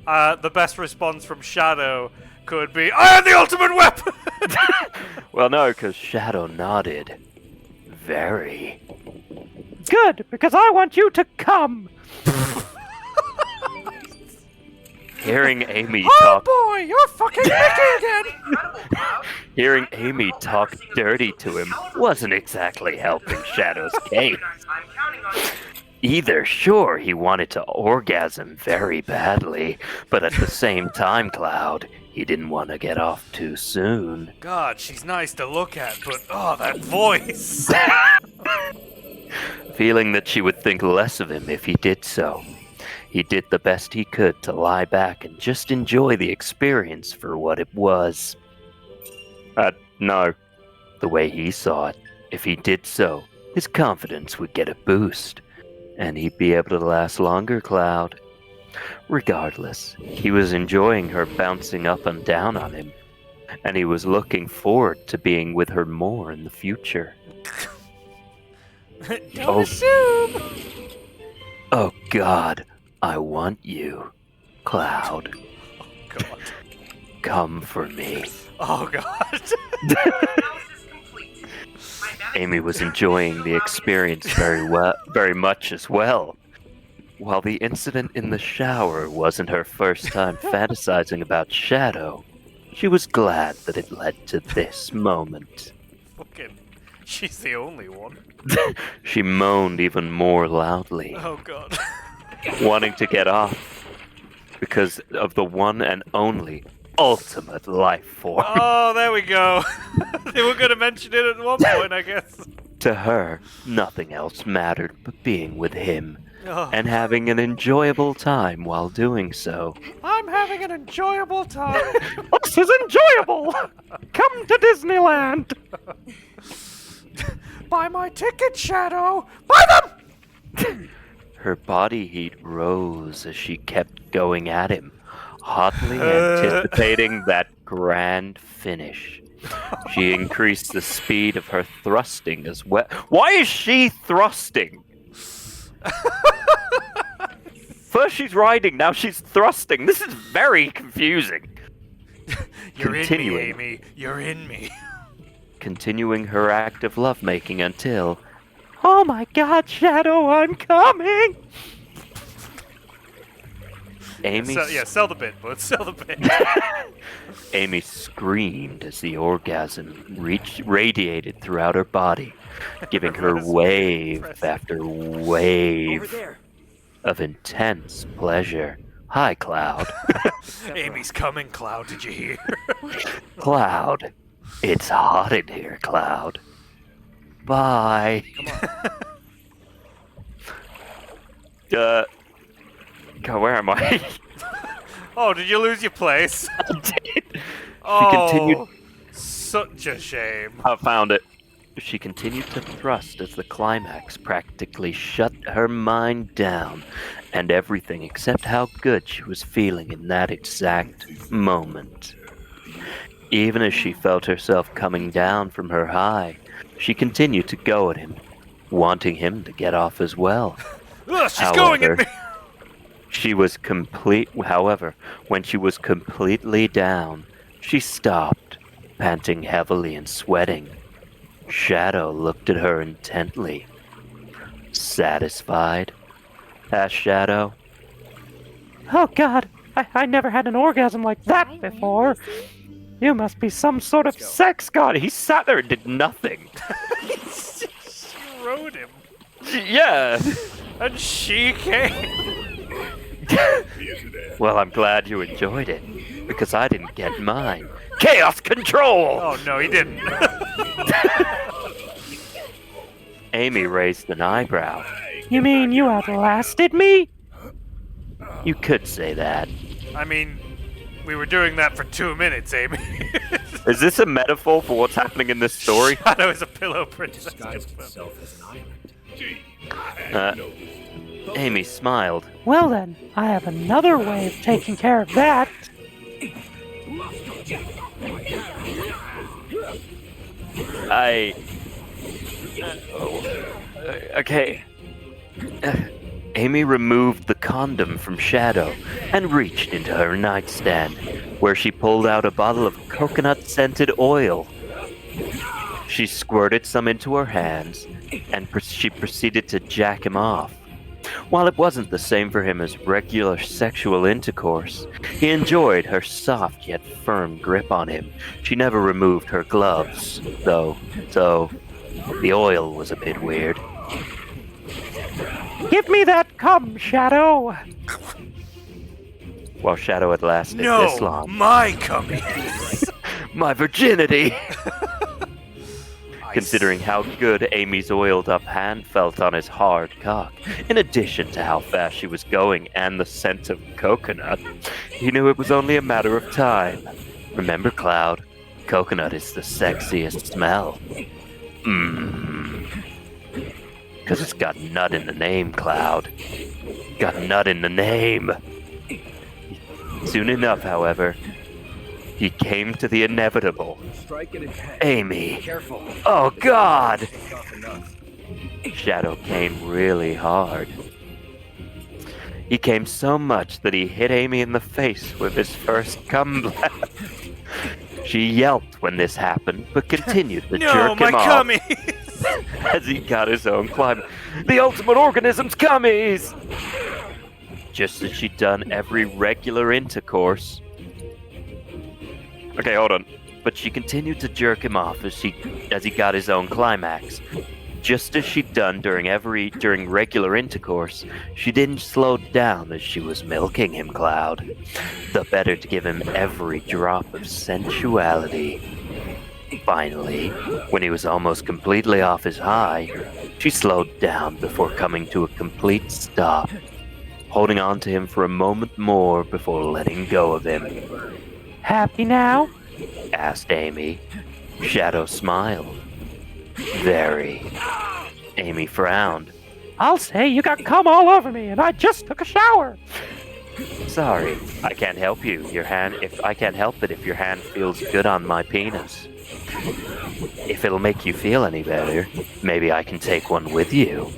The best response from Shadow could be, I am the ultimate weapon! Well, no, because Shadow nodded. Very. Good, because I want you to come. Hearing Amy talk... Oh boy, you're fucking Mickey again! Hearing Amy talk dirty to him wasn't exactly helping Shadow's case. Either, sure, he wanted to orgasm very badly, but at the same time, Cloud, he didn't want to get off too soon. God, she's nice to look at, but oh, that voice! Feeling that she would think less of him if he did so, he did the best he could to lie back and just enjoy the experience for what it was. No. The way he saw it, if he did so, his confidence would get a boost. And he'd be able to last longer, Cloud. Regardless, he was enjoying her bouncing up and down on him, and he was looking forward to being with her more in the future. Don't assume! Oh God, I want you, Cloud. Oh God. Come for me. Oh God. Amy was enjoying the experience very much as well. While the incident in the shower wasn't her first time fantasizing about Shadow, she was glad that it led to this moment. Fucking, she's the only one. She moaned even more loudly, Oh God. wanting to get off because of the one and only ultimate life form. Oh, there we go. They were going to mention it at one point, I guess. To her, nothing else mattered but being with him Oh. and having an enjoyable time while doing so. I'm having an enjoyable time. This is enjoyable! Come to Disneyland! Buy my ticket, Shadow. Buy them. Her body heat rose as she kept going at him, hotly anticipating that grand finish. She increased the speed of her thrusting as well. Why is she thrusting? First she's riding, now she's thrusting. This is very confusing. You're in me, Amy. You're in me. Continuing her act of lovemaking until... Oh my God, Shadow, I'm coming! Amy... Sell the bit, bud. Sell the bit. Amy screamed as the orgasm radiated throughout her body, giving her wave after wave of intense pleasure. Hi, Cloud. Amy's coming, Cloud. Did you hear? Cloud. It's hot in here, Cloud. Bye. Come on. God, where am I? Oh, did you lose your place? I did. She Oh, continued. such a shame. I found it. She continued to thrust as the climax practically shut her mind down and everything except how good she was feeling in that exact moment. Even as she felt herself coming down from her high, she continued to go at him, wanting him to get off as well. Ugh, she's going at me! However, when she was completely down, she stopped, panting heavily and sweating. Shadow looked at her intently. Satisfied? Asked Shadow. Oh God, I never had an orgasm like that before. You must be some sort of sex god. He sat there and did nothing. She rode him. Yeah. And she came. Well, I'm glad you enjoyed it, because I didn't get mine. Chaos control! Oh, no, he didn't. Amy raised an eyebrow. You mean you outlasted me? You could say that. I mean, we were doing that for 2 minutes, Amy. Is this a metaphor for what's happening in this story? Shadow is a pillow princess. Disguised itself as an island. Amy smiled. Well then, I have another way of taking care of that. Okay. Amy removed the condom from Shadow and reached into her nightstand, where she pulled out a bottle of coconut-scented oil. She squirted some into her hands, and she proceeded to jack him off. While it wasn't the same for him as regular sexual intercourse, he enjoyed her soft yet firm grip on him. She never removed her gloves, though, so the oil was a bit weird. Give me that cum, Shadow. While Shadow had lasted No, this long. my cummies. My virginity! Considering how good Amy's oiled up hand felt on his hard cock, in addition to how fast she was going and the scent of coconut, he knew it was only a matter of time. Remember, Cloud, coconut is the sexiest smell. Because it's got nut in the name, Cloud. Got nut in the name. Soon enough, however, he came to the inevitable. Amy. Careful. Oh, God! Shadow came really hard. He came so much that he hit Amy in the face with his first cum blast. She yelped when this happened, but continued to jerk him off as he got his own climb. The ultimate organism's cummies! Just as she'd done every regular intercourse. Okay, hold on. But she continued to jerk him off as he got his own climax. Just as she'd done during regular intercourse, she didn't slow down as she was milking him, Cloud. The better to give him every drop of sensuality. Finally, when he was almost completely off his high, she slowed down before coming to a complete stop, holding on to him for a moment more before letting go of him. Happy now? Asked Amy. Shadow smiled. Very. Amy frowned. I'll say you got cum all over me, and I just took a shower. Sorry, I can't help you. I can't help it if your hand feels good on my penis. If it'll make you feel any better, maybe I can take one with you.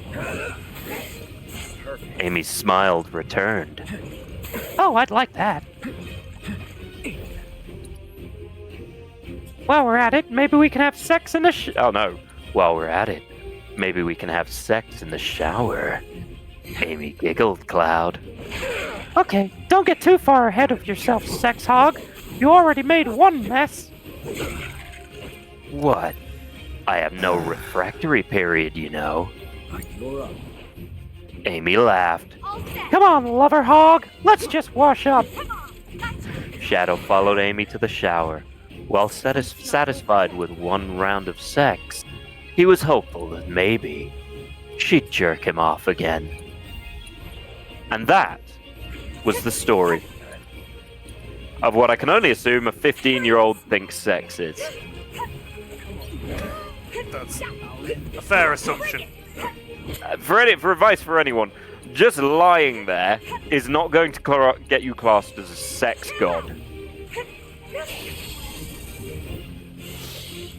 Amy's smile returned. Oh, I'd like that. While we're at it, maybe we can have sex in the Oh no. While we're at it, maybe we can have sex in the shower. Amy giggled, Cloud. Okay, don't get too far ahead of yourself, sex hog. You already made one mess. What? I have no refractory period, you know. Amy laughed. Come on, lover hog. Let's just wash up. Shadow followed Amy to the shower. While satisfied with one round of sex, he was hopeful that maybe she'd jerk him off again. And that was the story of what I can only assume a 15-year-old thinks sex is. That's a fair assumption. For advice for anyone, just lying there is not going to get you classed as a sex god.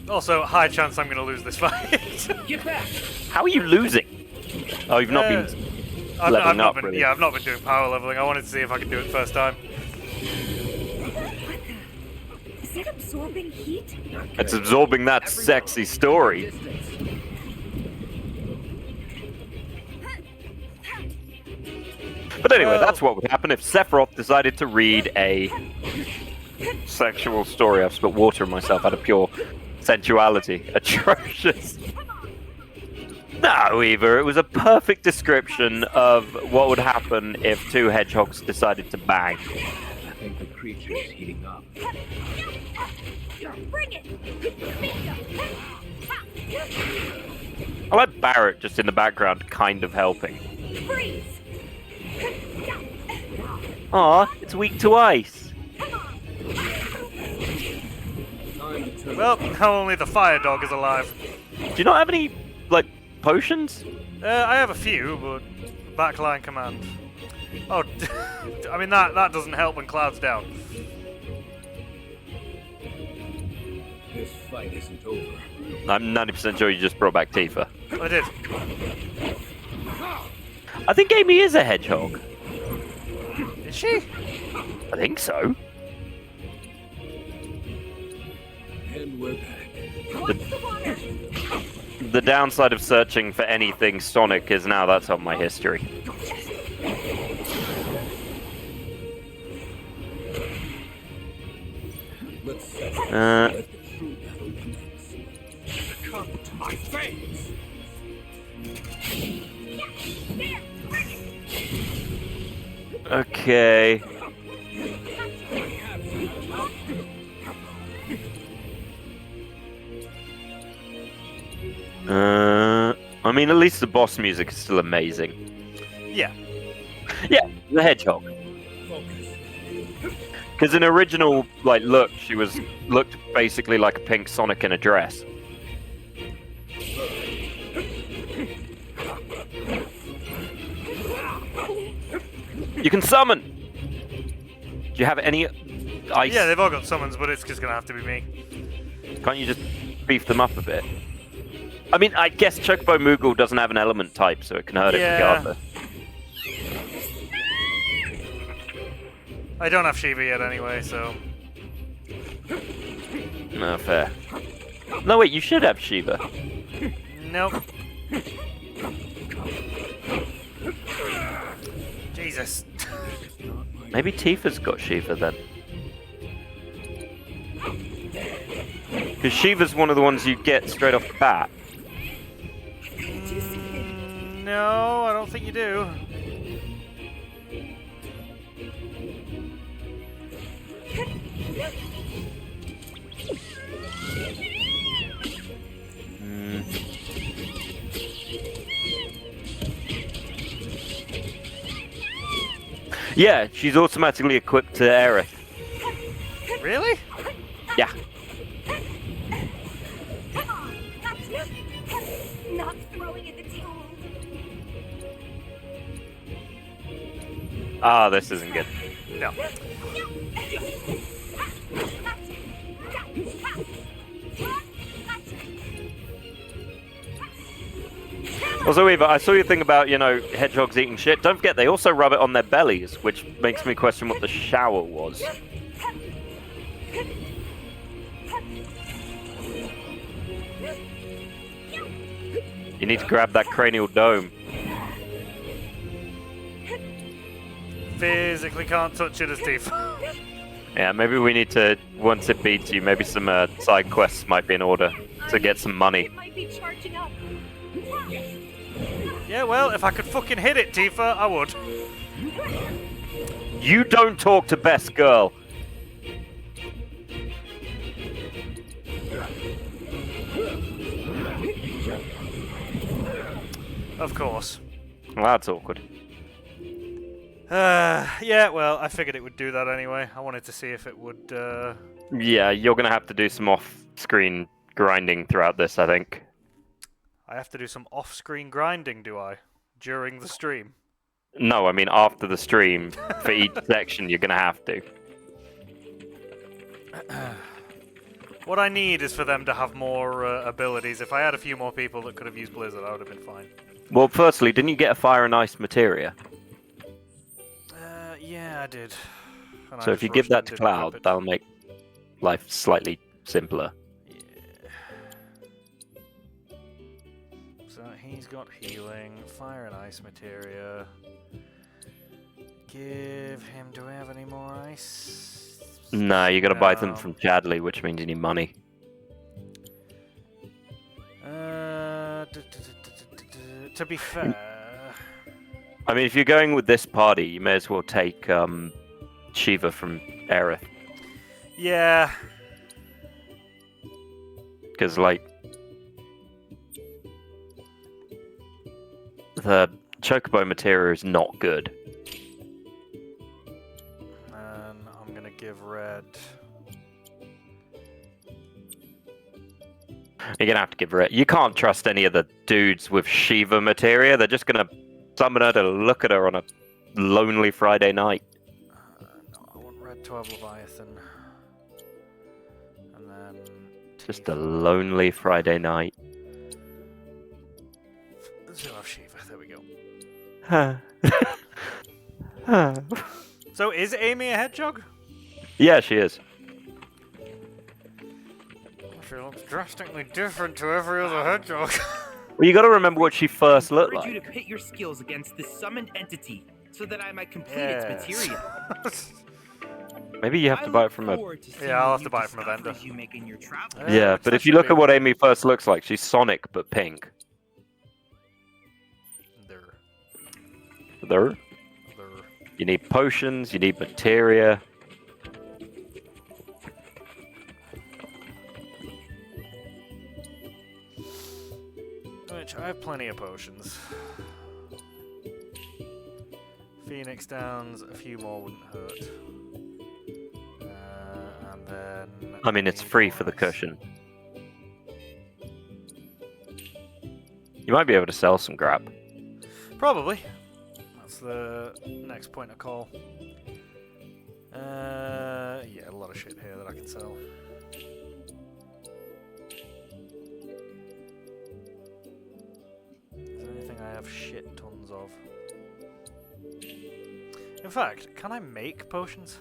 Also, high chance I'm going to lose this fight. Get back! How are you losing? Oh, you've not been leveling up, really. Yeah, I've not been doing power leveling. I wanted to see if I could do it first time. Is it absorbing heat? It's absorbing that sexy story. But anyway, that's what would happen if Sephiroth decided to read a sexual story. I've spit water in myself out of pure sensuality. Atrocious. No, Eva, it was a perfect description of what would happen if two hedgehogs decided to bang. I think the creature is heating up. Bring it! I like Barrett just in the background, kind of helping. Freeze! Aw, it's weak to ice. Well, now only the fire dog is alive. Do you not have any, like, potions? I have a few, but backline command. Oh, I mean, that doesn't help when Cloud's down. This fight isn't over. I'm 90% sure you just brought back Tifa. I did. I think Amy is a hedgehog. Is she? I think so. And we're back. The downside of searching for anything Sonic is now that's on my history. Let's let the true battle commence. Come to my face! Okay. I mean, at least the boss music is still amazing. Yeah. Yeah, the hedgehog. Because in original look, she looked basically like a pink Sonic in a dress. You can summon. Do you have any ice? Yeah, they've all got summons, but it's just gonna have to be me. Can't you just beef them up a bit? I mean, I guess Chocobo Moogle doesn't have an element type, so it can hurt it regardless. I don't have Shiva yet anyway, so... No, fair. No, wait, you should have Shiva. Nope. Jesus. Maybe Tifa's got Shiva then. Because Shiva's one of the ones you get straight off the bat. No, I don't think you do. Yeah, she's automatically equipped to Aerith. Really? Yeah. Not throwing in the towel. Ah, this isn't good. No. Also, Eva, I saw your thing about, hedgehogs eating shit. Don't forget, they also rub it on their bellies, which makes me question what the shower was. You need to grab that cranial dome. Physically can't touch it as Tifa. Yeah, maybe we need to, once it beats you, maybe some side quests might be in order to get some money. It might be charging up. Yeah, well, if I could fucking hit it, Tifa, I would. You don't talk to Best Girl. Of course. Well, that's awkward. Yeah, well, I figured it would do that anyway. I wanted to see if it would, Yeah, you're gonna have to do some off-screen grinding throughout this, I think. I have to do some off-screen grinding, do I? During the stream? No, I mean after the stream. For each section, you're gonna have to. What I need is for them to have more abilities. If I had a few more people that could have used Blizzard, I would have been fine. Well, firstly, didn't you get a fire and ice materia? Yeah, I did. And So I if you just give rushed that and to didn't Cloud, equip it. that'll make life slightly simpler. So he's got healing, fire and ice materia. Give him. Do we have any more ice? No, you gotta buy them from Chadley, which means you need money. To be fair, I mean, if you're going with this party, you may as well take Shiva from Aerith. yeah. Because, the Chocobo materia is not good. And I'm gonna give red. You're gonna have to give her. You can't trust any of the dudes with Shiva materia. They're just gonna summon her to look at her on a lonely Friday night. No, I want red to have Leviathan. And then... Just a lonely Friday night. So have Shiva, there we go. So is Amy a hedgehog? Yeah, she is. She looks drastically different to every other hedgehog. Well, you gotta remember what she first looked I like. urge you to pit your skills against this summoned entity, so that I might complete Yes. its materia. Maybe you have to buy it from a... Yeah, I'll have to buy it from a vendor. You make in your travel. Yeah, but if you look at what Amy first looks like, she's Sonic, but pink. There? You need potions, you need materia. Which, I have plenty of potions. Phoenix Downs, a few more wouldn't hurt. And then... I mean, it's free for the cushion. You might be able to sell some grab. Probably. That's the next point of call. Yeah, a lot of shit here that I can sell. Is there anything I have shit tons of? In fact, can I make potions?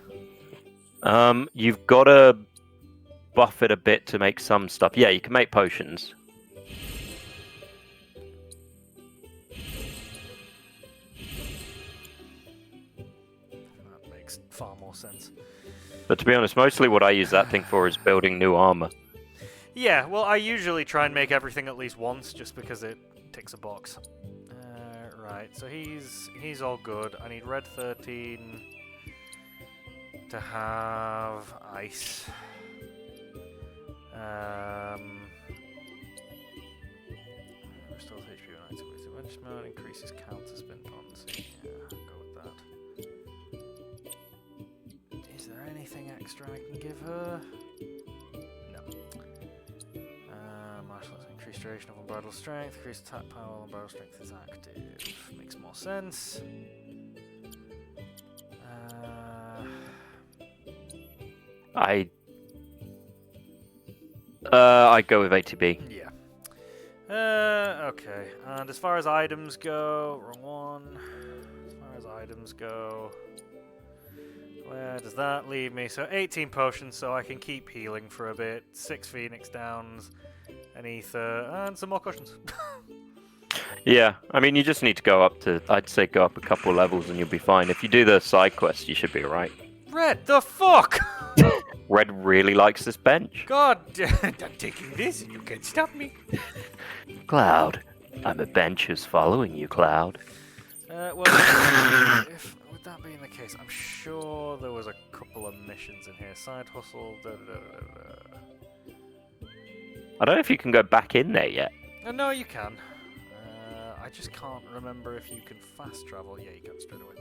You've got to buff it a bit to make some stuff. Yeah, you can make potions. That makes far more sense. But to be honest, mostly what I use that thing for is building new armor. Yeah, well, I usually try and make everything at least once, just because it ticks a box. Right, so he's all good. I need red 13 to have ice. Restores HP when item is management, increases counter spin bonds. Yeah, I'll go with that. Is there anything extra I can give her? No. Martial arts, increased duration of unbridled strength, increased attack power while unbridled strength is active. Makes more sense. I'd go with ATB. Yeah. Okay. And as far as items go, wrong one. As far as items go, where does that leave me? So 18 potions, so I can keep healing for a bit. 6 Phoenix Downs, an Ether, and some more cushions. Yeah, I mean, you just need to go up to, I'd say go up a couple levels and you'll be fine. If you do the side quest, you should be alright. Red, the fuck? Red really likes this bench. God, I'm taking this and you can't stop me. Cloud, I'm a bench who's following you, Cloud. Well, with that being the case, I'm sure there was a couple of missions in here. Side hustle, I don't know if you can go back in there yet. No, you can. I just can't remember if you can fast travel. Yeah, you can straight away.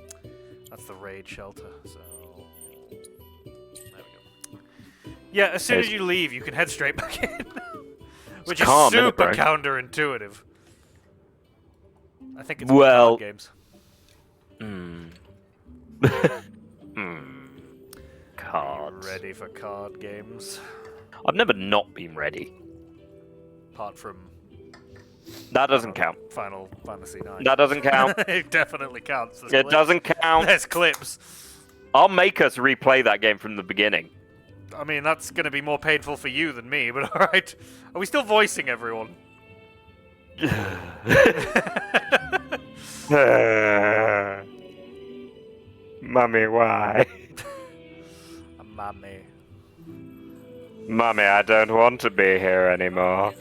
That's the raid shelter, so... There we go. Yeah, as soon as you leave, you can head straight back in. Which is super counterintuitive. I think it's card games. Cards. Ready for card games? I've never not been ready. Apart from... That doesn't count. Final Fantasy IX. That doesn't count. It definitely counts. It doesn't count. There's clips. I'll make us replay that game from the beginning. I mean, that's going to be more painful for you than me, but alright. Are we still voicing everyone? Mummy, why? Mummy. Mummy, I don't want to be here anymore.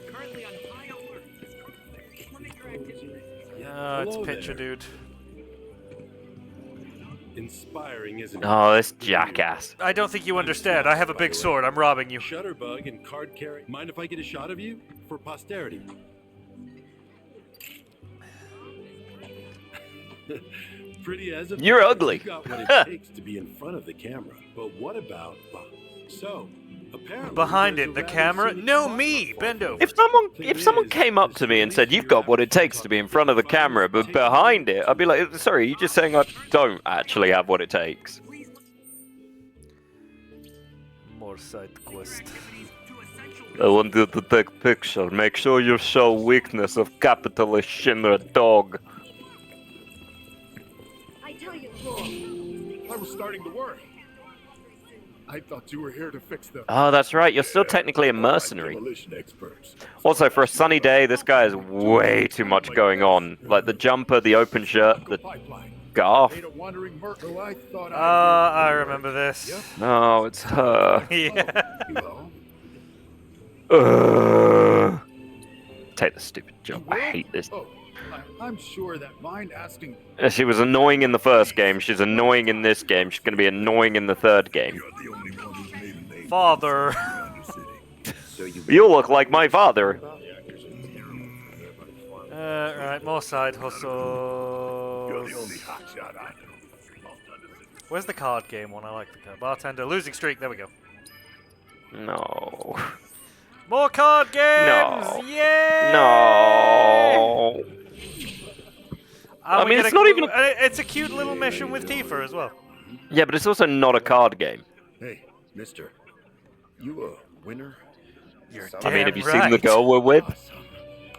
It's Picture Dude. Inspiring, isn't it? Oh, this jackass. I don't think you understand. I have a big sword. I'm robbing you. Shutterbug and card carry. Mind if I get a shot of you? For posterity. Pretty as a... You're ugly. You got what it takes to be in front of the camera. But what about... So, apparently... Behind it, the camera? No, me! Bend over. If someone came up to me and said, you've got what it takes to be in front of the camera, but behind it, I'd be like, sorry, you're just saying I don't actually have what it takes. More side quest. I want you to take picture. Make sure you show weakness of capitalist Shinra dog. I tell you, I was starting to worry. I thought you were here to fix the... Oh, that's right. You're still technically a mercenary. Also, for a sunny day, this guy has way too much going on. Like the jumper, the open shirt, the scarf. I remember this. No, it's her. Yeah. Take the stupid jump. I hate this. I'm sure that mind asking. She was annoying in the first game. She's annoying in this game. She's going to be annoying in the third game. Father. You look like my father. Right, more side hustles. Where's the card game one? I like the card. Bartender, losing streak. There we go. No. More card games! No. Yay! No. I mean, it's not even. It's a cute little mission with Tifa as well. Yeah, but it's also not a card game. Hey, mister. You a winner? I mean, have you seen the girl we're with?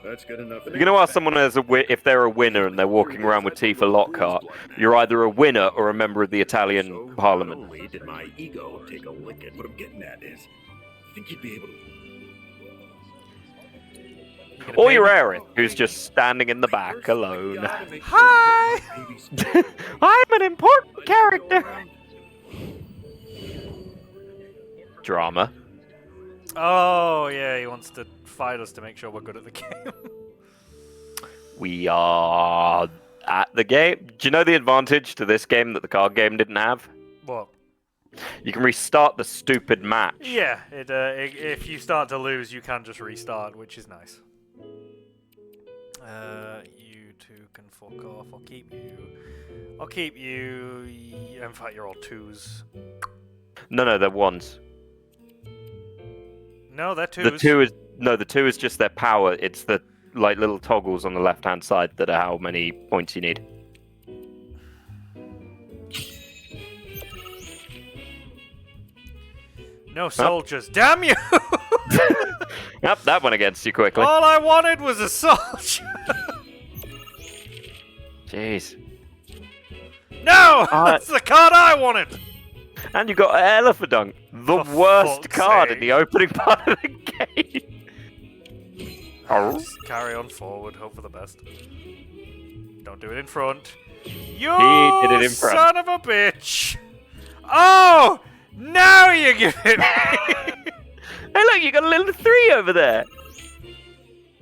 That's good enough. You're going to ask someone if they're a winner and they're walking around with Tifa Lockhart. You're either a winner or a member of the Italian Parliament. Not only did my ego take a licking, what I'm getting at is, I think you'd be able to. Or you're Aerith, who's just standing in the back alone. Hi! I'm an important character. Drama. Oh, yeah, he wants to fight us to make sure we're good at the game. We are at the game. Do you know the advantage to this game that the card game didn't have? What? You can restart the stupid match. Yeah, if you start to lose, you can just restart, which is nice. You two can fuck off. I'll keep you. In fact, you're all twos. No, they're ones. No, they're twos. The two is just their power. It's the like little toggles on the left-hand side that are how many points you need. No soldiers. Damn you! Yep, that went against you quickly. All I wanted was a soldier. Jeez. No! That's the card I wanted! And you got Elephadunk, the worst card in the opening part of the game. Just carry on forward, hope for the best. Don't do it in front. You He did it in front. son of a bitch! Oh! Now you give it me! Hey look, you got a little 3 over there.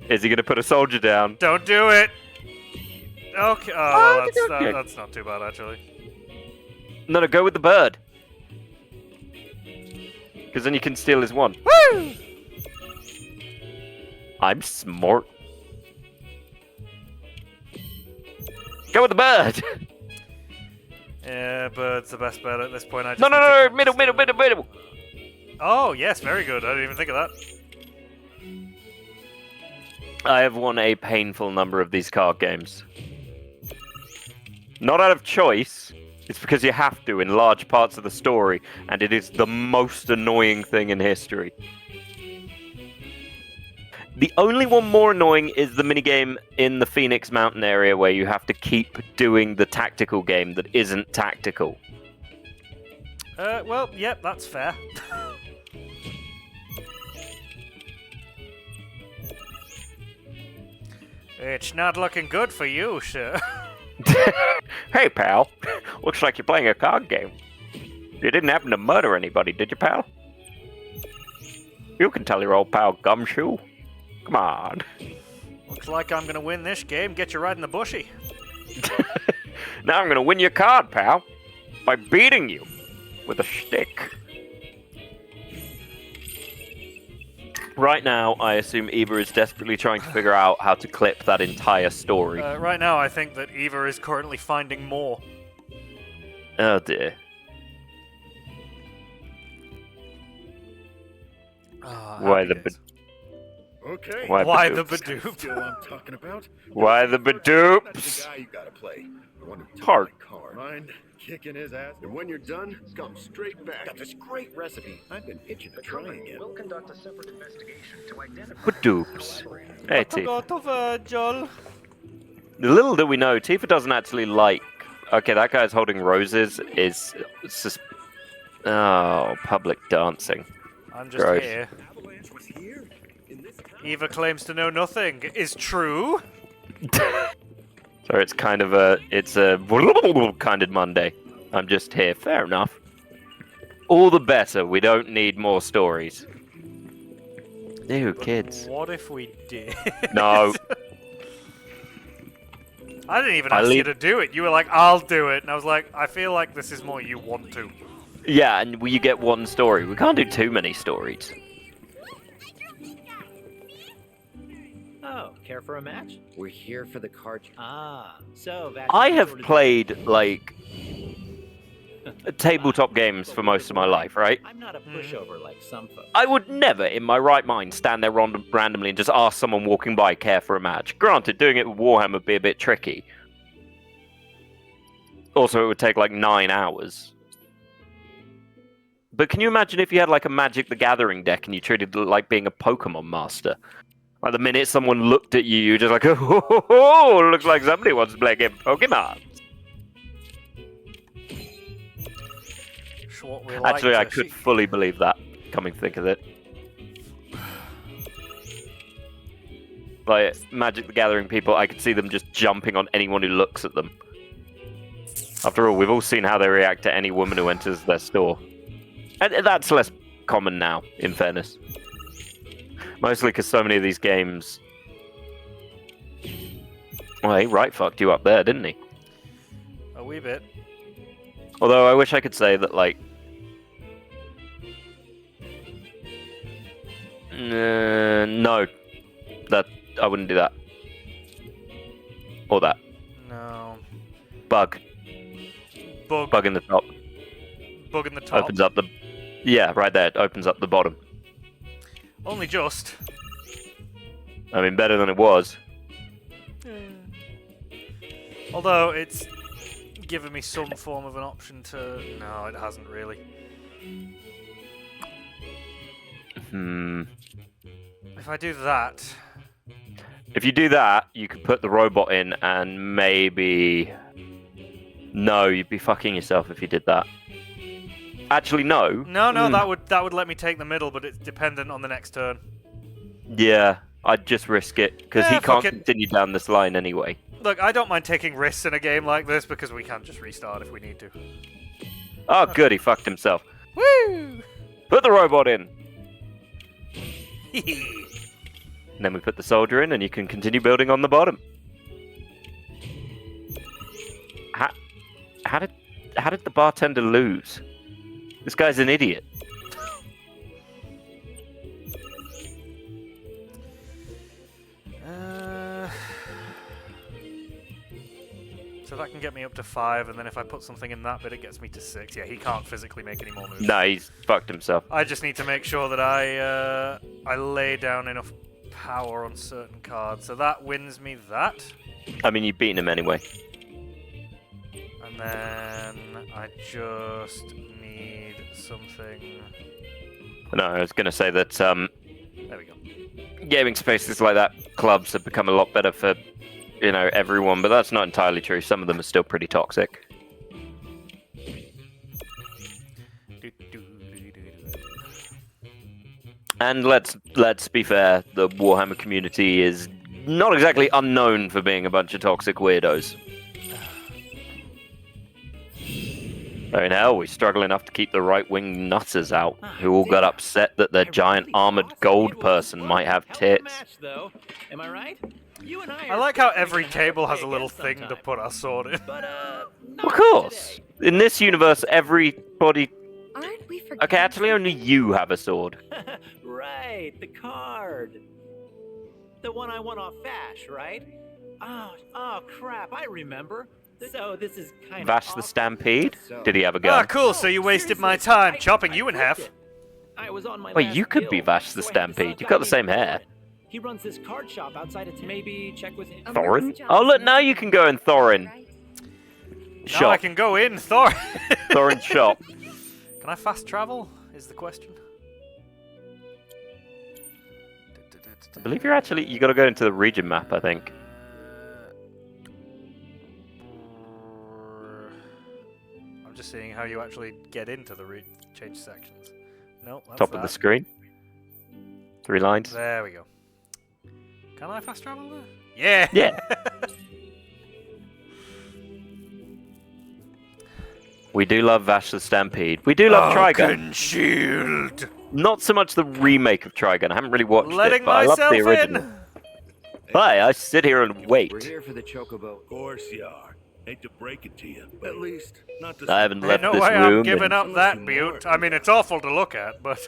Is he going to put a soldier down? Don't do it! Okay, that's not too bad, actually. No, go with the bird. Because then you can steal his one. Woo! I'm smart. Go with the bird. Yeah, bird's the best bet at this point. No, middle. Oh, yes, very good. I didn't even think of that. I have won a painful number of these card games. Not out of choice. It's because you have to in large parts of the story, and it is the most annoying thing in history. The only one more annoying is the minigame in the Phoenix Mountain area where you have to keep doing the tactical game that isn't tactical. Well, yep, that's fair. It's not looking good for you, sir. Hey, pal. Looks like you're playing a card game. You didn't happen to murder anybody, did you, pal? You can tell your old pal Gumshoe. Come on. Looks like I'm gonna win this game. Get you right in the bushy. Now I'm gonna win your card, pal. By beating you. With a stick. Right now, I assume Eva is desperately trying to figure out how to clip that entire story. Right now, I think that Eva is currently finding more. Oh dear. Why the Okay. Why the badoops? Badoop? Skill I'm talking about. Why the That's badoops? the guy you gotta play. The one who took Heart. my card. Mind kicking his ass. And when you're done, come straight back. Got this great recipe. I've been itching to try again. We'll conduct a separate investigation to identify. Badoops. Hey, Tifa. Got of Virgil. Little do we know, Tifa doesn't actually like... Okay, that guy's holding roses is... Oh, public dancing. I'm just Gross. here. Eva claims to know nothing. Is true. So it's kind of a... It's a... kind of Monday. I'm just here. Fair enough. All the better. We don't need more stories. Ew, kids. What if we did? No. I didn't even ask you to do it. You were like, I'll do it. And I was like, I feel like this is more you want to. Yeah, and you get one story. We can't do too many stories. Oh, care for a match? We're here for the card. So I have played, like, tabletop games for most of my life, right? I'm not a pushover like some folks. I would never, in my right mind, stand there randomly and just ask someone walking by care for a match. Granted, doing it with Warhammer would be a bit tricky. Also, it would take like 9 hours. But can you imagine if you had like a Magic the Gathering deck and you treated it like being a Pokemon master? Like the minute someone looked at you, you're just like, oh, looks like somebody wants to play a game of Pokemon. Actually, I could fully believe that, coming to think of it. Like, Magic the Gathering people, I could see them just jumping on anyone who looks at them. After all, we've all seen how they react to any woman who enters their store. And that's less common now, in fairness. Mostly because so many of these games... Well, he right fucked you up there, didn't he? A wee bit. Although I wish I could say that, like... no. That I wouldn't do that. Or that. No. Bug. Bug in the top. Bug in the top? Opens up the... Yeah, right there. It opens up the bottom. Only just. I mean, better than it was. Although, it's given me some form of an option to... No, it hasn't really. If I do that... If you do that, you could put the robot in and maybe... No, you'd be fucking yourself if you did that. Actually, no. No, that would let me take the middle, but it's dependent on the next turn. Yeah, I'd just risk it, because he can't fuck it. continue down this line anyway. Look, I don't mind taking risks in a game like this, because we can just restart if we need to. Oh, good, he fucked himself. Woo! Put the robot in! And then we put the soldier in, and you can continue building on the bottom. How did the bartender lose? This guy's an idiot. So that can get me up to 5, and then if I put something in that bit, it gets me to 6. Yeah, he can't physically make any more moves. No, he's fucked himself. I just need to make sure that I lay down enough power on certain cards. So that wins me that. I mean, you've beaten him anyway. And then I just need something... No, I was going to say that There we go. gaming spaces like that, clubs have become a lot better for, you know, everyone, but that's not entirely true. Some of them are still pretty toxic. And let's be fair, the Warhammer community is not exactly unknown for being a bunch of toxic weirdos. I mean, hell, we struggle enough to keep the right-wing nutters out, who all got upset that their giant armored gold person might have tits. Am I right? You and I like how every table has a little thing to put our sword in. Of course! In this universe, everybody... Okay, actually, only you have a sword. Right, the card. The one I won off Vash, right? Oh, crap, I remember. So this is kind of Vash the Stampede? Did he have a gun? Ah, cool, so you wasted my time chopping you in half. I was on my Wait, last you could be build, Vash the so I Stampede. You've got the same hair. He runs this card shop outside of maybe check with him. Thorin? Oh, look, now you can go in Thorin. Now I can go in Thorin. Thorin's shop. Can I fast travel, is the question. I believe you got to go into the region map, I think. I'm just seeing how you actually get into the change sections. Nope, that's Top of the screen. 3 lines. There we go. Can I fast travel there? Yeah! Yeah! We do love Vash the Stampede. We do love Trigun. Shield! Not so much the remake of Trigun. I haven't really watched Letting it, but I love the myself original. in. Hi, I sit here and wait. We're here for the chocobo. Of course you are. Hate to break it to you. At least, Not to I haven't There's left no this way room. I'm giving in- up that butte. I mean, it's awful to look at, but...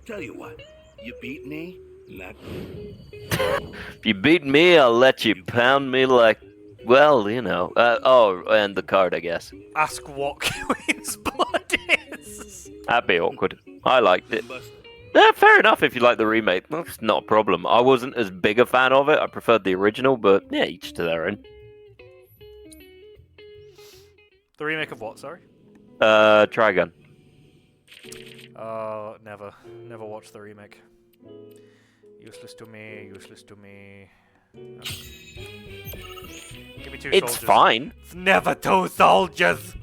Tell you what. you beat me. Not If you beat me, I'll let you pound me like, well, you know. Oh, and the card, I guess. Ask what Queen's blood is. That'd be awkward. I liked it. Yeah, fair enough if you like the remake. That's not a problem. I wasn't as big a fan of it. I preferred the original, but yeah, each to their own. The remake of what, sorry? Trigun. Never. Never watched the remake. Useless to me, useless to me. Oh. Give me 2 It's soldiers. fine. It's never 2 soldiers!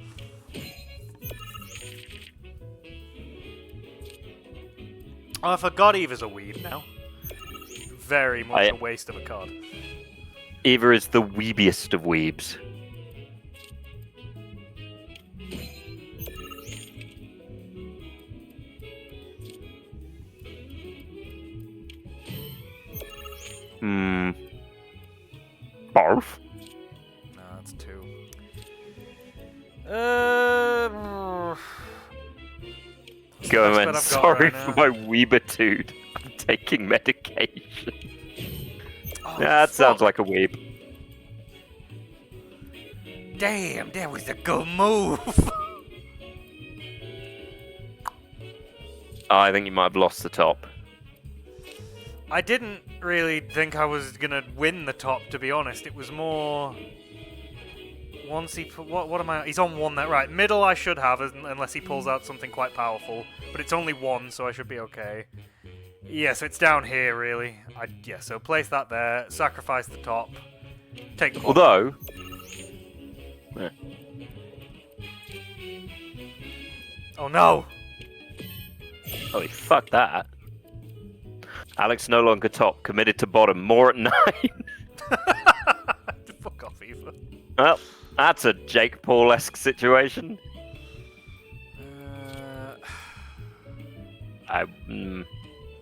Oh, I forgot Eva's a weeb now. Very much a waste of a card. Eva is the weebiest of weebs. Barf. No, that's 2. Go, man. I've got Sorry right for now. my weebitude. I'm taking medication. Oh, That sounds like a weeb. Damn, that was a good move. Oh, I think you might have lost the top. I didn't really think I was gonna win the top, to be honest. It was more once he what am I? He's on 1 there, right? Middle I should have, unless he pulls out something quite powerful. But it's only 1, so I should be okay. Yeah, so it's down here really. Yeah, so place that there. Sacrifice the top. Take the bottom. Although. Yeah. Oh no! Holy fuck that. Alex no longer top, committed to bottom, more at 9. Fuck off, Eva. Well, that's a Jake Paul-esque situation.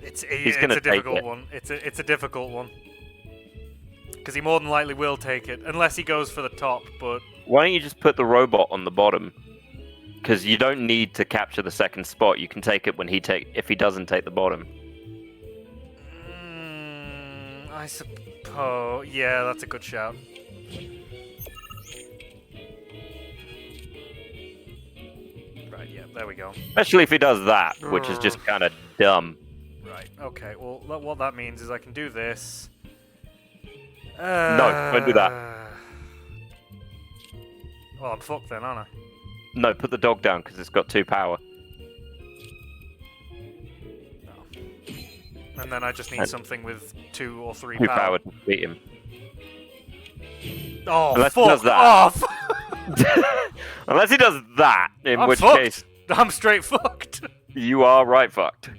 It's gonna a take difficult it. one. It's a difficult one. Because he more than likely will take it, unless he goes for the top, but... Why don't you just put the robot on the bottom? Because you don't need to capture the second spot. You can take it when if he doesn't take the bottom. I suppose... Yeah, that's a good shout. Right, yeah, there we go. Especially if he does that, which is just kind of dumb. Right, okay, well, what that means is I can do this. No, don't do that. Well, I'm fucked then, aren't I? No, put the dog down because it's got 2 power. And then I just need something with 2 or 3 2 power. power to beat him. Oh, Unless fuck he does that. off! Unless he does that, in I'm which fucked. case I'm straight fucked. you are right fucked.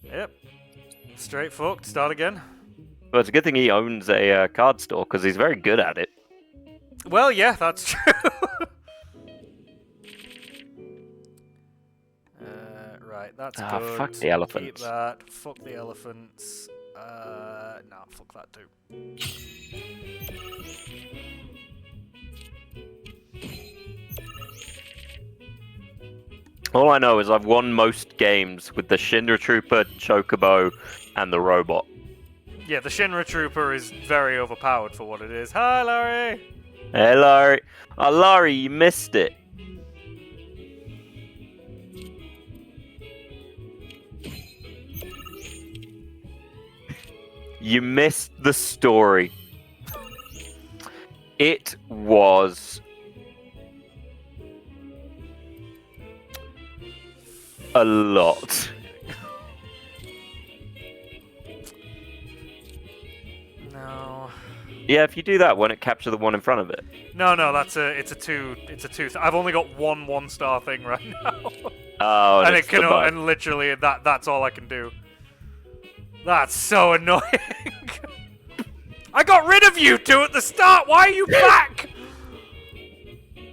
Yep. Straight fucked. Start again. Well, it's a good thing he owns a card store because he's very good at it. Well, yeah, that's true. Right, that's good. Fuck the elephants. Keep that. Fuck the elephants. No, fuck that too. All I know is I've won most games with the Shinra Trooper, Chocobo, and the robot. Yeah, the Shinra Trooper is very overpowered for what it is. Hi, Larry! Hey, Larry. Oh, Larry, you missed it. You missed the story. It was a lot. No. Yeah, if you do that, won't it capture the one in front of it? No, it's a two. I've only got one 1-star thing right now. Oh, and it's it can, the bug. and literally that's all I can do. That's so annoying. I got rid of you two at the start. Why are you back?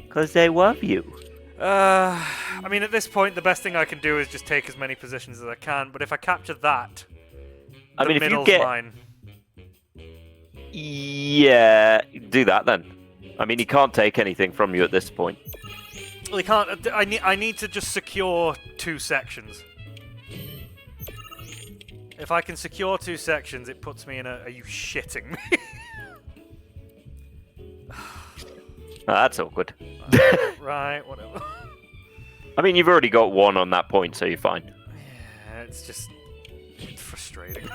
Because they love you. I mean, at this point, the best thing I can do is just take as many positions as I can. But if I capture that, I mean, if you middle's get mine. Yeah, do that then. I mean, he can't take anything from you at this point. Well, he can't. I need to just secure 2 sections. If I can secure 2 sections, it puts me in a. Are you shitting me? That's awkward. Right, whatever. I mean, you've already got 1 on that point, so you're fine. Yeah, it's just frustrating.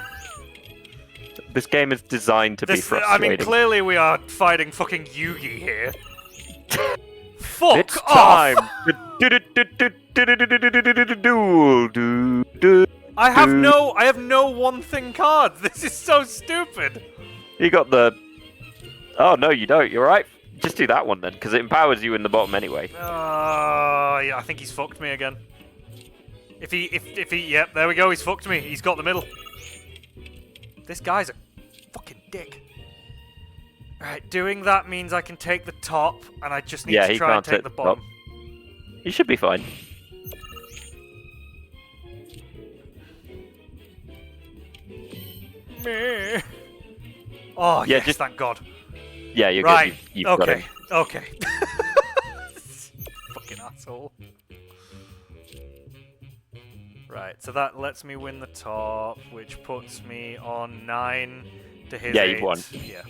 This game is designed to be frustrating. I mean, clearly we are fighting fucking Yugi here. Fuck it's off! time! I have no one thing cards. This is so stupid. You got the... Oh, no, you don't. You're right. Just do that one then, because it empowers you in the bottom anyway. Yeah, I think he's fucked me again. If he, yep, there we go. He's fucked me. He's got the middle. This guy's a fucking dick. Alright, doing that means I can take the top, and I just need to try and take the bottom. You should be fine. Meh. Oh, yeah, yes, thank God. Yeah, you're right. good. You've got him. Okay. Fucking asshole. Right, so that lets me win the top, which puts me on 9 to his 8. You've won. Yeah.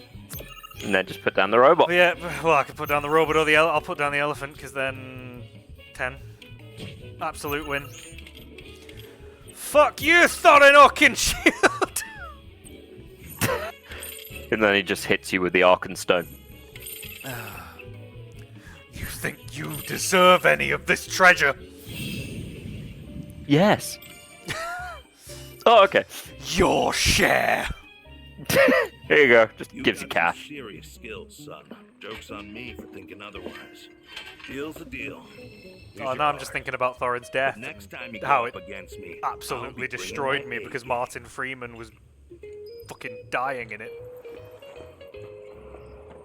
And then just put down the robot. Yeah, well, I could put down the robot or I'll put down the elephant, because then 10. Absolute win. Fuck you, Thorin Shield! And then he just hits you with the Arkenstone. You think you deserve any of this treasure? Yes. Oh, okay. Your share. Here you go. Just gives you cash. Serious skills, son. Joke's on me for thinking otherwise. Deal's a deal. Oh, now I'm just thinking about Thorin's death. Next time you how go it up against me, absolutely destroyed me because Martin Freeman was fucking dying in it.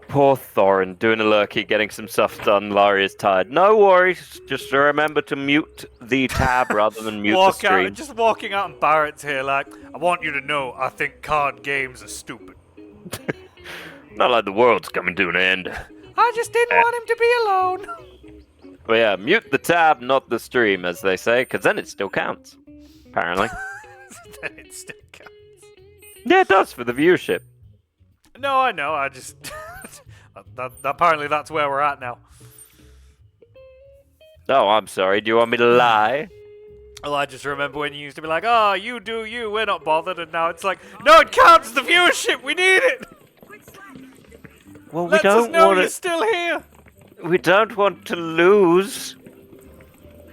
Poor Thorin, doing a lurky, getting some stuff done. Larry is tired. No worries. Just remember to mute the tab rather than mute the stream. Just walking out and Barrett's here like, I want you to know I think card games are stupid. Not like the world's coming to an end. I just didn't want him to be alone. But yeah, mute the tab, not the stream, as they say, because then it still counts. Apparently. Then it still counts. Yeah, it does for the viewership. No, I know. I just apparently that's where we're at now. Oh, I'm sorry. Do you want me to lie? Well, I just remember when you used to be like, "Oh, you do you. We're not bothered," and now it's like, "No, it counts the viewership. We need it." Well, we Let us don't know want you're to. still here. We don't want to lose.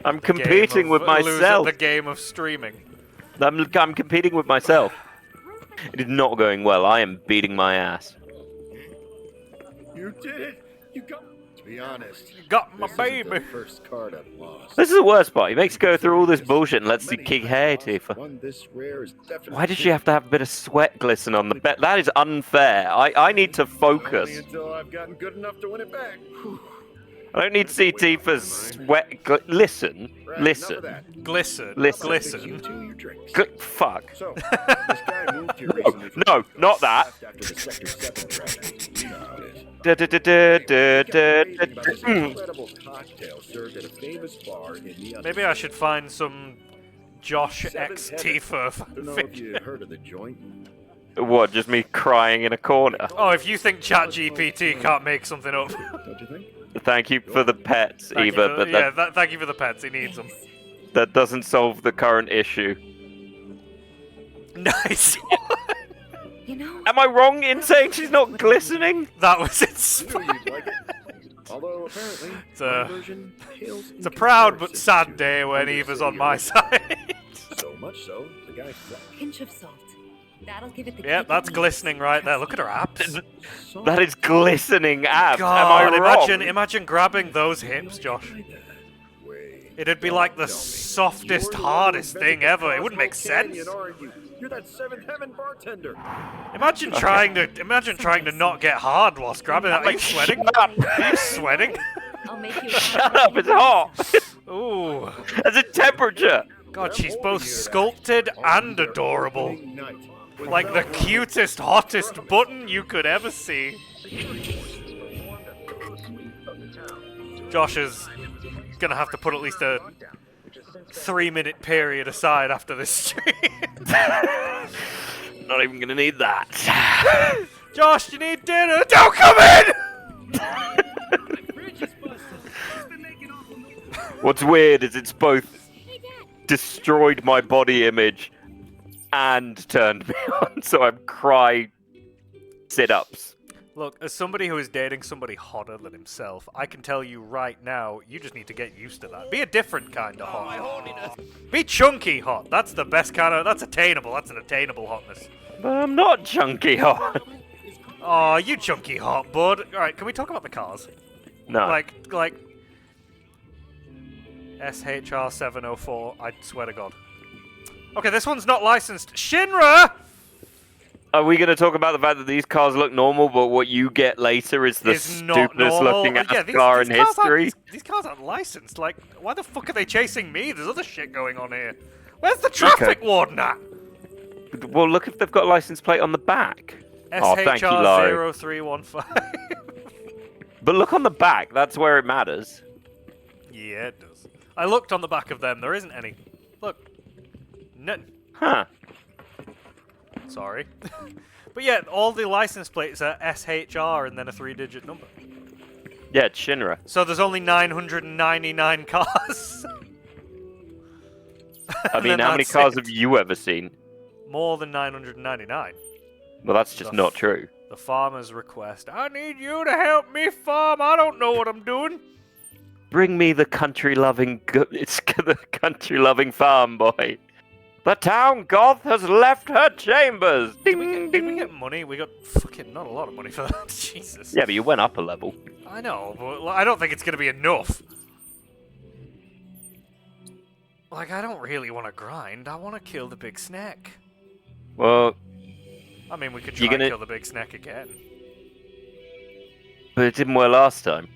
I'm competing with myself. The game of streaming. I'm competing with myself. It is not going well. I am beating my ass. You did it. You got. To be honest, you got my this baby. Isn't the first card I've lost. This is the worst part. He makes you go through all this bullshit and lets you kick hay, Tifa. One this rare is definitely. Why did she have to have a bit of sweat glisten on the bet? That is unfair. I need to focus. Only until I've gotten good enough to win it back. I don't need to see Tifa's sweat. Listen. Right, listen. Glisten. Listen. Glisten. Fuck. So, this guy moved here recently from No, not that. after the Sector 7 tragedy. You know how it is. Incredible cocktail served at a famous bar in the Maybe I should find some Josh X Tifa Don't know if you heard of the joint. What, just me crying in a corner? Oh, if you think ChatGPT can't make something up. Don't you think? Thank you for the pets, Eva, but thank you for the pets. He needs them. That doesn't solve the current issue. Nice. You know, am I wrong in saying she's not glistening? That was it. Although apparently, it's a proud but sad day when Eva's on my side. So much so, the guy. Pinch of salt. That'll give it the. Yep, that's glistening right there. Look at her abs. That is glistening abs. God, am I wrong? imagine grabbing those hips, Josh. It'd be like the softest, hardest thing ever. It wouldn't make sense. You're that seventh heaven bartender. Imagine trying to not get hard whilst grabbing that. Are you sweating? Are you sweating? I'll make you. Shut up! It's hot. Ooh. That's a temperature. God, she's both sculpted and adorable. Like the cutest, hottest button you could ever see. Josh is gonna have to put at least a 3-minute period aside after this stream. Not even gonna need that. Josh, you need dinner. Don't come in. What's weird is it's both destroyed my body image and turned me on, so I'm cry sit-ups. Look, as somebody who is dating somebody hotter than himself, I can tell you right now, you just need to get used to that. Be a different kind of hot. Be chunky hot. That's the best kind of. That's attainable. That's an attainable hotness. But I'm not chunky hot. Oh, you chunky hot, bud. All right, can we talk about the cars? No. Like SHR 704. I swear to God. Okay, this one's not licensed. Shinra. Are we going to talk about the fact that these cars look normal, but what you get later is the stupidest looking ass car in history? These cars aren't licensed. Like, why the fuck are they chasing me? There's other shit going on here. Where's the traffic warden at? Well, look if they've got a license plate on the back. Oh, thank you, Laurie. SHR0315. But look on the back. That's where it matters. Yeah, it does. I looked on the back of them. There isn't any. Look. None. Huh. Sorry. But yeah, all the license plates are SHR and then a 3-digit number. Yeah, it's Shinra. So there's only 999 cars. I mean, how many cars have you ever seen? More than 999. Well, that's just not true. The farmer's request. I need you to help me farm. I don't know what I'm doing. Bring me the country-loving... It's the country-loving farm boy. The town goth has left her chambers. Ding, did we get money? We got fucking not a lot of money for that. Jesus. Yeah, but you went up a level. I know, but I don't think it's going to be enough. Like, I don't really want to grind. I want to kill the big snack. Well... I mean, we could try and kill the big snack again. But it didn't work last time.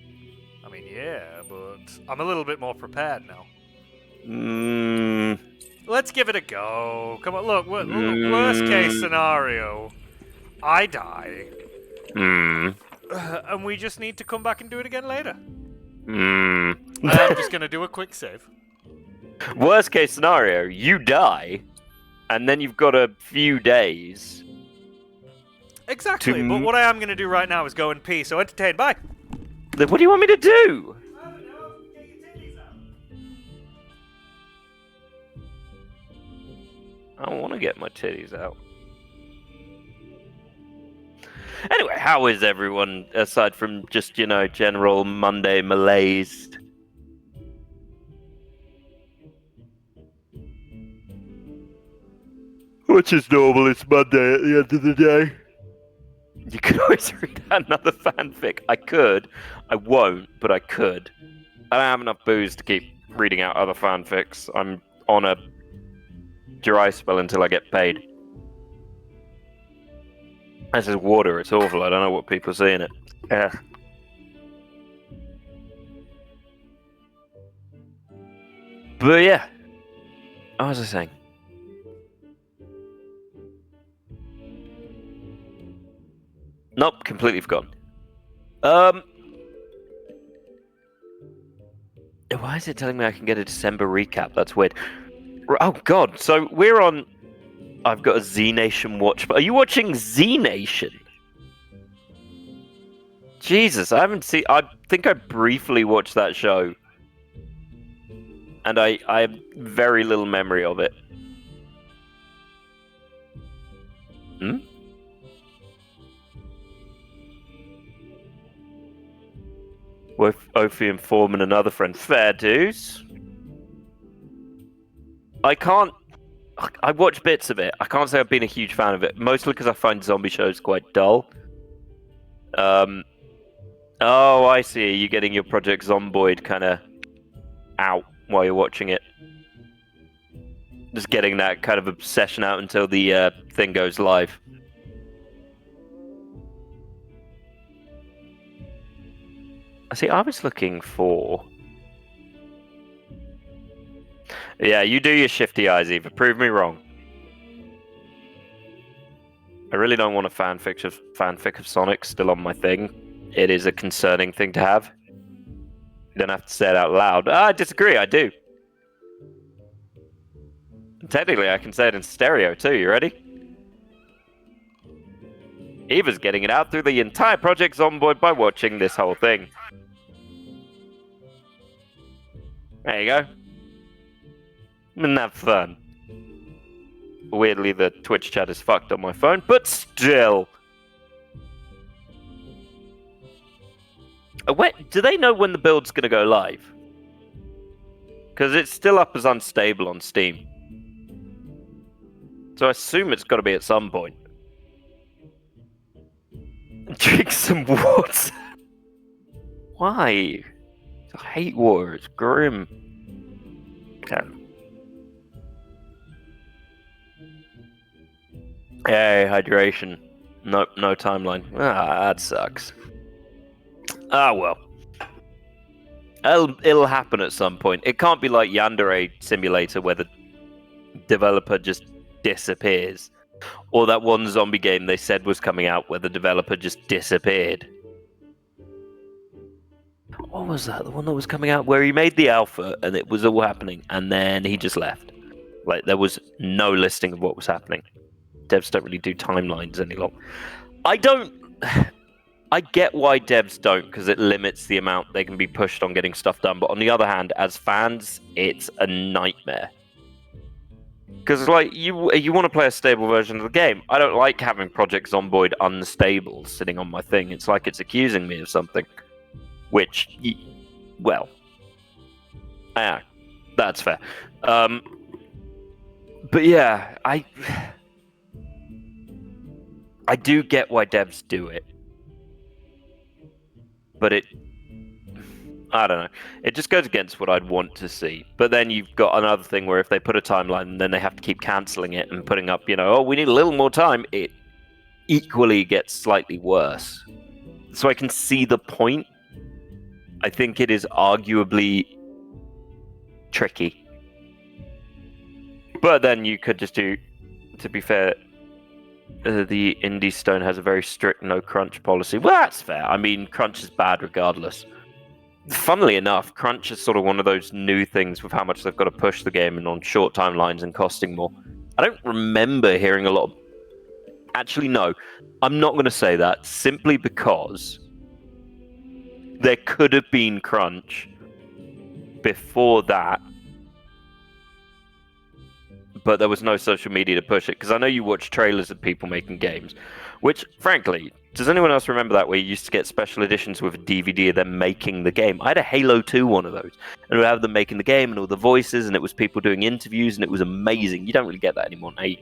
I mean, yeah, but I'm a little bit more prepared now. Let's give it a go. Come on, look, worst case scenario. I die. And we just need to come back and do it again later. I'm just going to do a quick save. Worst case scenario, you die, and then you've got a few days. Exactly, but what I am going to do right now is go and pee, so entertain, bye! What do you want me to do? I don't want to get my titties out. Anyway, how is everyone, aside from just, you know, general Monday malaise? Which is normal, it's Monday at the end of the day. You could always read another fanfic. I could. I won't, but I could. I don't have enough booze to keep reading out other fanfics. I'm on a dry spell until I get paid. This is water, it's awful. I don't know what people see in it. Yeah. But yeah. What was I saying? Nope, completely forgotten. Why is it telling me I can get a December recap? That's weird. Oh god, so we're on... I've got a Z Nation watch. Are you watching Z Nation? Jesus, I haven't seen... I think I briefly watched that show. And I have very little memory of it. With Ophi and Form and another friend. Fair dues. I watch bits of it. I can't say I've been a huge fan of it. Mostly because I find zombie shows quite dull. Oh, I see. You're getting your Project Zomboid kind of out while you're watching it. Just getting that kind of obsession out until the thing goes live. See, I was looking for... Yeah, you do your shifty eyes, Eva. Prove me wrong. I really don't want a fanfic of Sonic still on my thing. It is a concerning thing to have. You don't have to say it out loud. I disagree, I do. And technically, I can say it in stereo too. You ready? Eva's getting it out through the entire Project Zomboid by watching this whole thing. There you go. And have fun. Weirdly, the Twitch chat is fucked on my phone, but still. Do they know when the build's going to go live? Because it's still up as unstable on Steam. So I assume it's got to be at some point. Drink some water. Why? I hate water. It's grim. Okay. Hey, hydration. No timeline. That sucks. Ah, well. It'll happen at some point. It can't be like Yandere Simulator where the developer just disappears. Or that one zombie game they said was coming out where the developer just disappeared. What was that? The one that was coming out where he made the alpha and it was all happening and then he just left. Like, there was no listing of what was happening. Devs don't really do timelines any longer. I get why devs don't, because it limits the amount they can be pushed on getting stuff done. But on the other hand, as fans, it's a nightmare. Because, like, you want to play a stable version of the game. I don't like having Project Zomboid unstable sitting on my thing. It's like it's accusing me of something. Which, well, yeah, that's fair. But yeah, I do get why devs do it. But I don't know. It just goes against what I'd want to see. But then you've got another thing where if they put a timeline, then they have to keep cancelling it and putting up, oh, we need a little more time. It equally gets slightly worse. So I can see the point. I think it is arguably tricky. But then you could just do, to be fair, the Indie Stone has a very strict no crunch policy. Well, that's fair. I mean, crunch is bad regardless. Funnily enough, crunch is sort of one of those new things with how much they've got to push the game and on short timelines and costing more. I don't remember hearing a lot of... Actually, no. I'm not going to say that simply because there could have been crunch before that, but there was no social media to push it. Because I know you watch trailers of people making games, which, frankly, does anyone else remember that where you used to get special editions with a DVD of them making the game? I had a Halo 2 one of those, and we have them making the game and all the voices, and it was people doing interviews, and it was amazing. You don't really get that anymore. Now you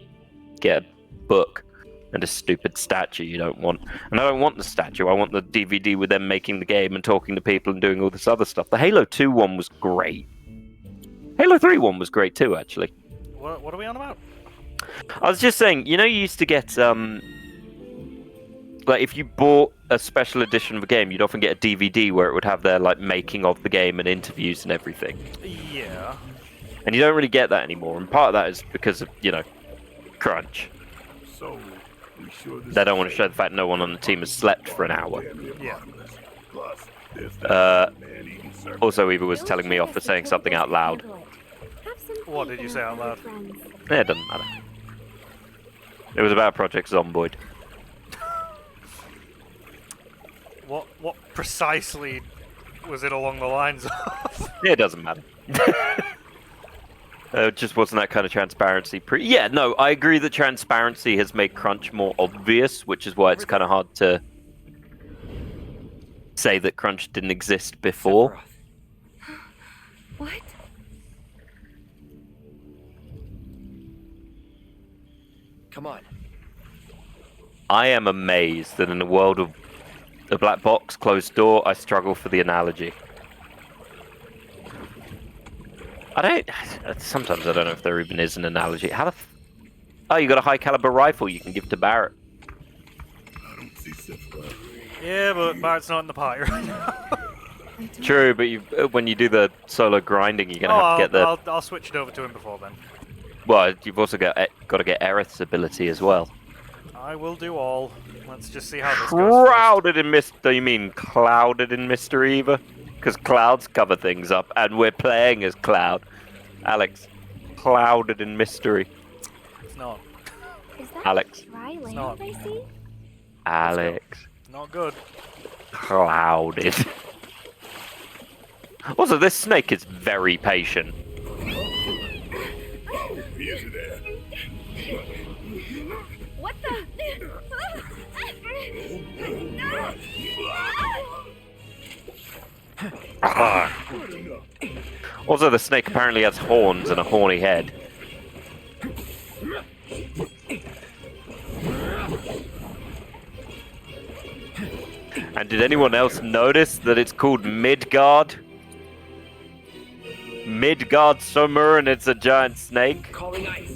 get a book and a stupid statue you don't want. And I don't want the statue. I want the DVD with them making the game and talking to people and doing all this other stuff. The Halo 2 one was great. Halo 3 one was great too, actually. What are we on about? I was just saying, you used to get, like, if you bought a special edition of a game, you'd often get a DVD where it would have their, like, making of the game and interviews and everything. Yeah. And you don't really get that anymore, and part of that is because of, crunch. So, we sure They don't want to show the fact no one on the team has slept for an hour. Yeah. Also, Eva was telling me off for saying something out loud. What did you say out loud? Yeah, it doesn't matter. It was about Project Zomboid. What precisely was it along the lines of? Yeah, it doesn't matter. It just wasn't that kind of transparency. Yeah, no, I agree that transparency has made crunch more obvious, which is why it's kind of hard to say that crunch didn't exist before. What? Come on. I am amazed that in a world of the black box, closed door, I struggle for the analogy. Sometimes I don't know if there even is an analogy. Oh, you got a high caliber rifle you can give to Barrett. I don't see Seth. Yeah, but Barrett's not in the party right now. True, but when you do the solo grinding, you're gonna have to get the. I'll switch it over to him before then. Well, you've also got to get Aerith's ability as well. I will do all. Let's just see how this goes. Shrouded in mystery. You mean clouded in mystery, Eva? Because clouds cover things up, and we're playing as Cloud. Alex, clouded in mystery. It's not. Is that Alex. dry land not. I see? Alex. It's not good. Clouded. Also, this snake is very patient. Easy there. What the? Also, the snake apparently has horns and a horny head. And did anyone else notice that it's called Midgard? Midgard Summer, and it's a giant snake? Calling ice.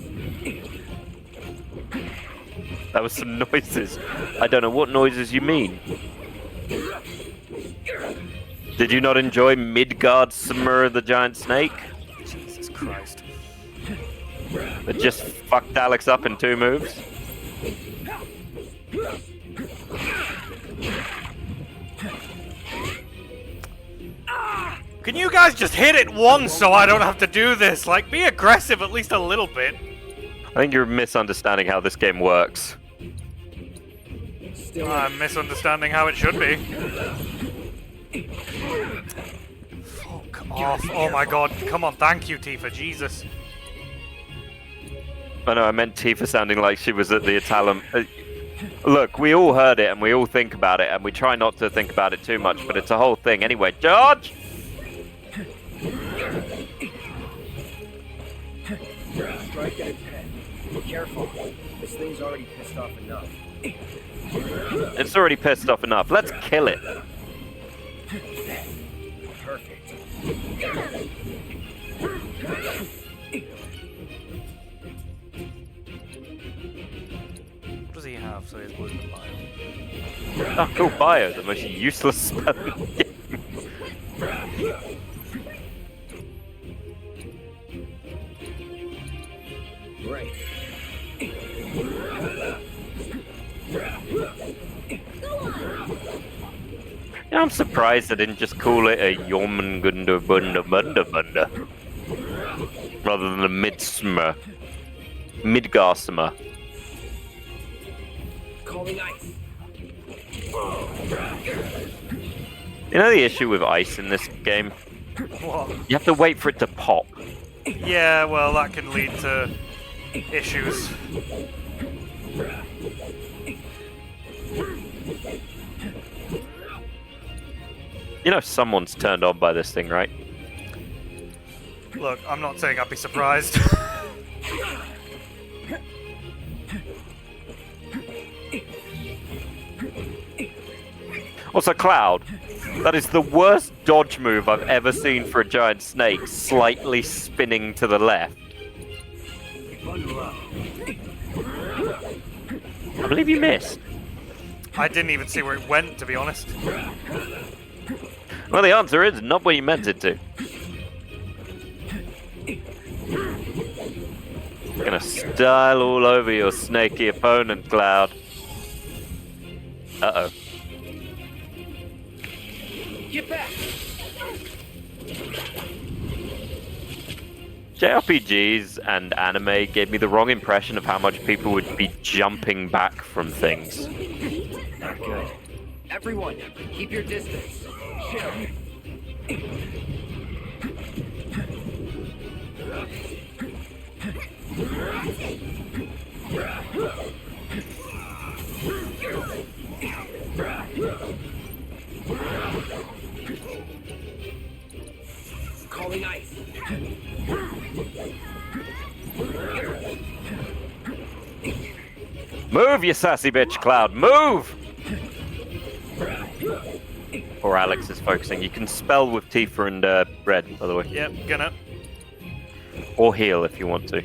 That was some noises. I don't know what noises you mean. Did you not enjoy Midgard Summer, the giant snake? Jesus Christ. That just fucked Alex up in 2 moves? Can you guys just hit it once so I don't have to do this? Like, be aggressive at least a little bit. I think you're misunderstanding how this game works. I'm misunderstanding how it should be. Fuck off. Oh my god. Come on, thank you, Tifa. Jesus. I know, I meant Tifa sounding like she was at the Italian... Look, we all heard it and we all think about it and we try not to think about it too much, but it's a whole thing. Anyway, George! Strike at its head. Be careful. This thing's already pissed off enough. It's already pissed off enough. Let's kill it. Perfect. What does he have? So he's blue and bio. Oh, cool. Bio, the most useless spell in the game. Right. Yeah, I'm surprised they didn't just call it a Jormungandr Bunda Bunda Bunda rather than a Midsummer. Midgarsummer. Calling ice. You know the issue with ice in this game? What? You have to wait for it to pop. Yeah, well, that can lead to issues. You know someone's turned on by this thing, right? Look, I'm not saying I'd be surprised. Also, Cloud. That is the worst dodge move I've ever seen for a giant snake, slightly spinning to the left. I believe you missed. I didn't even see where it went, to be honest. Well, the answer is not where you meant it to. Gonna style all over your snaky opponent, Cloud. Uh-oh. Get back! JRPGs and anime gave me the wrong impression of how much people would be jumping back from things. Not good. Everyone, keep your distance. Calling ice. Move, you sassy bitch, Cloud, move! Or Alex is focusing. You can spell with Tifa and red, by the way. Yep, gonna. Or heal if you want to.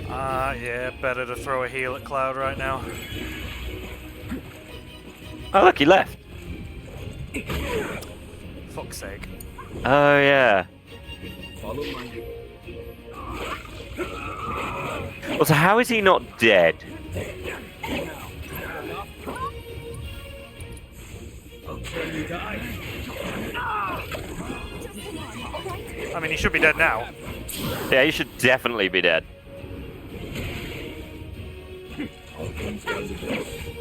Yeah, better to throw a heal at Cloud right now. Oh, look, he left. Fuck's sake. Oh, yeah. Follow my... Also, how is he not dead? I mean, he should be dead now. Yeah, he should definitely be dead.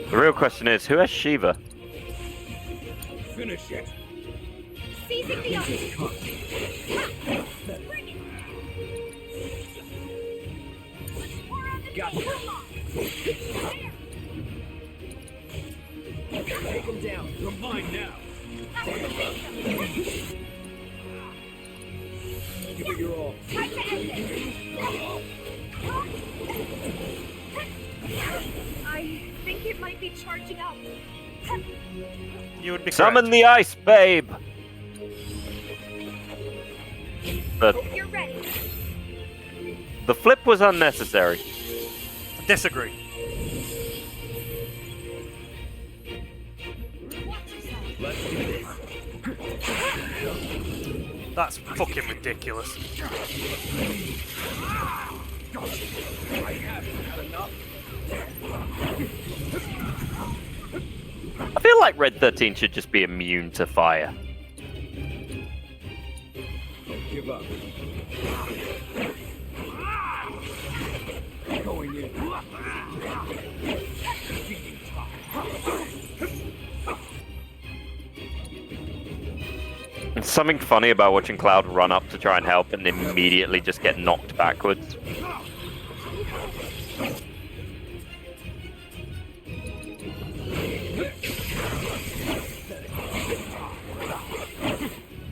The real question is, who has Shiva? Finish it. Seizing the Got it. Take him down. You're mine now. Give it your all. I think it might be charging up. You would be Summon correct. the ice, babe! But You're ready. the flip was unnecessary. Disagree. That's fucking ridiculous. I feel like Red 13 should just be immune to fire. Give up. Going in. There's something funny about watching Cloud run up to try and help and immediately just get knocked backwards.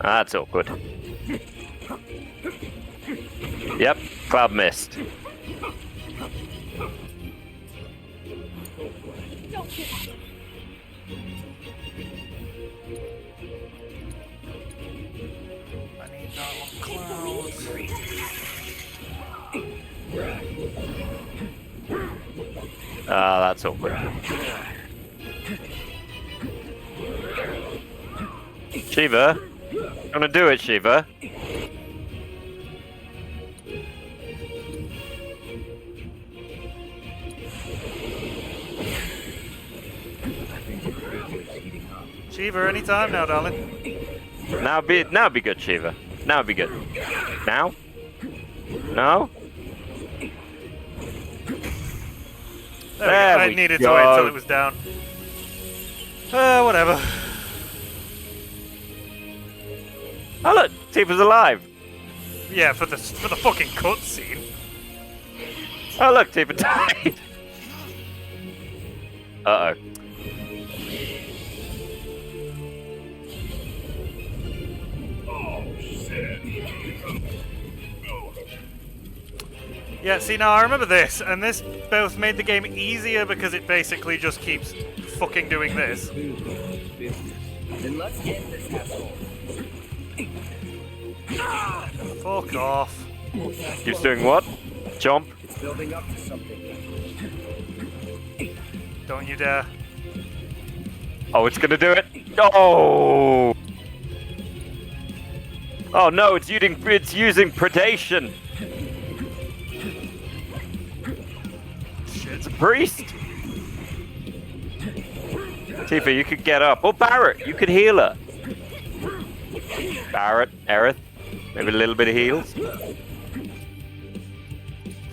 That's awkward. Yep, Cloud missed. Don't give up. I need that one, Cloud. Ah, that's awkward. Shiva? You wanna do it, Shiva? Shiva, anytime now, darling. Now be good, Shiva. Now be good. Now? No? There we go. I needed to wait until it was down. Whatever. Oh look, Tifa's alive. Yeah, for the fucking cutscene. Oh look, Tifa died. Uh-oh. Yeah, see, now I remember this, and this both made the game easier because it basically just keeps fucking doing this. Then let's end this asshole. Fuck off. Keeps doing what? Jump? It's building up to something. Don't you dare. Oh, it's gonna do it. Oh! Oh no, it's using predation. It's a priest. Tifa, you could get up. Or Barrett, you could heal her. Barrett, Aerith, maybe a little bit of heals. To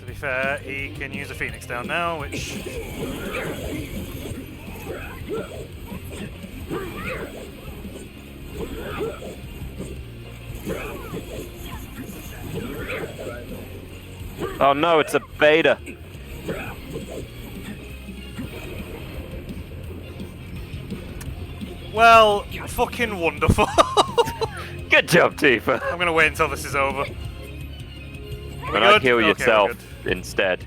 be fair, he can use a Phoenix down now, which... Oh no, it's a beta. Well, fucking wonderful. Good job, Tifa. I'm gonna wait until this is over. But I'd heal Okay, yourself we're good. instead.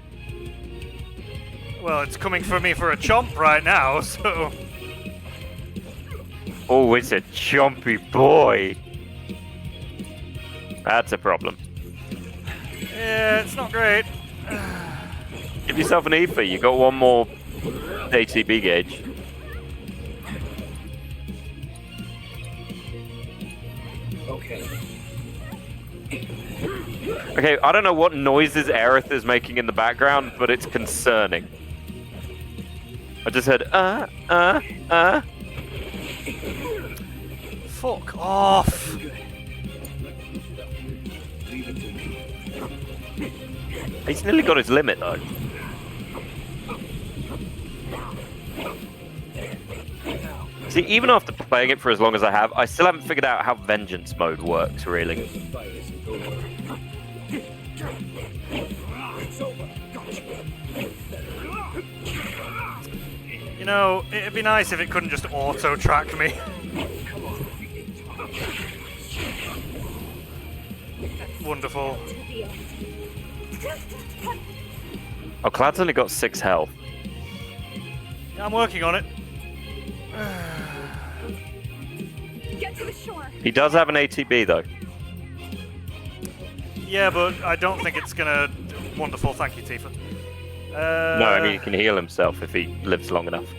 Well, it's coming for me for a chomp right now, so... Oh, it's a chompy boy. That's a problem. Yeah, it's not great. Give yourself an Aoife. You got one more ATB gauge. Okay. Okay, I don't know what noises Aerith is making in the background, but it's concerning. I just heard, Fuck off! He's nearly got his limit, though. See, even after playing it for as long as I have, I still haven't figured out how Vengeance mode works, really. You know, it'd be nice if it couldn't just auto-track me. Wonderful. Oh, Cloud's only got 6 health. Yeah, I'm working on it. Get to the shore. He does have an ATB, though. Yeah, but I don't think it's gonna... Wonderful, thank you, Tifa. No, I mean, he can heal himself if he lives long enough.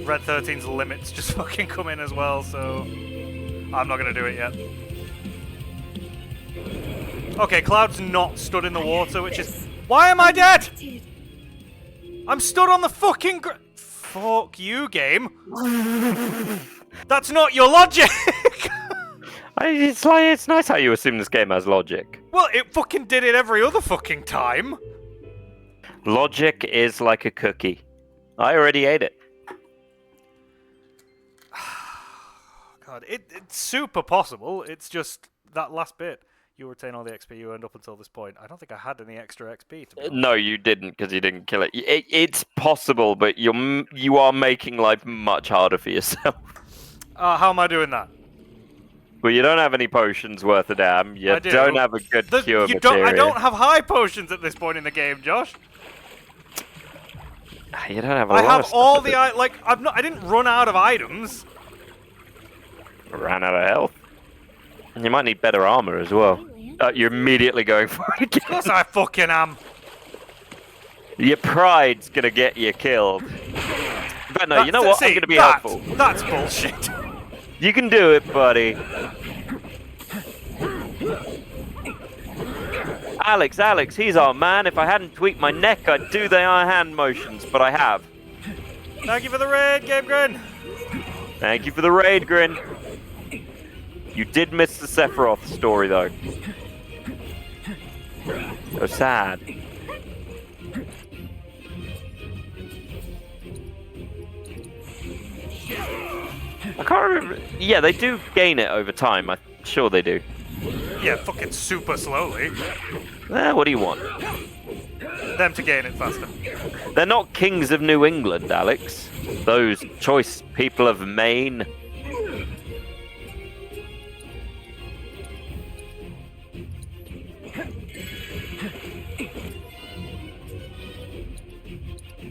Red 13's limits just fucking come in as well, so... I'm not gonna do it yet. Okay, Cloud's not stood in the water, which is... Why am I dead? I'm stood on the fucking Fuck you, game. That's not your logic! It's nice how you assume this game has logic. Well, it fucking did it every other fucking time. Logic is like a cookie. I already ate it. God, it's super possible. It's just that last bit. You retain all the XP you earned up until this point. I don't think I had any extra XP. To be honest. No, you didn't, because you didn't kill it. It's possible, but you are making life much harder for yourself. How am I doing that? Well, you don't have any potions worth a damn. You don't have a good cure material. I don't have high potions at this point in the game, Josh. You don't have a lot of I have stuff all the I didn't run out of items. Ran out of health. And you might need better armor as well. You're immediately going for it again. Of course I fucking am. Your pride's gonna get you killed. But no, you know what? I'm gonna be helpful. That's bullshit. You can do it, buddy. Alex, he's our man. If I hadn't tweaked my neck, I'd do the hand motions, but I have. Thank you for the raid, Game Grin. Thank you for the raid, Grin. You did miss the Sephiroth story, though. So sad. I can't remember. Yeah, they do gain it over time. I'm sure they do. Yeah, fucking super slowly. What do you want? Them to gain it faster. They're not kings of New England, Alex. Those choice people of Maine.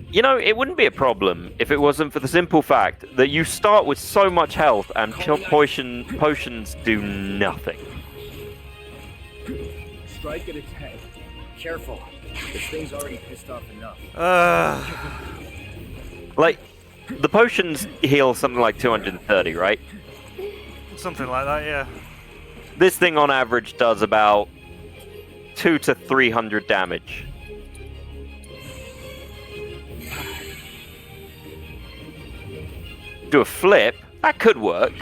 You know, it wouldn't be a problem if it wasn't for the simple fact that you start with so much health and potions do nothing. Strike at its head. Careful. This thing's already pissed off enough. Like, the potions heal something like 230, right? Something like that, yeah. This thing on average does about 200 to 300 damage. Do a flip, that could work.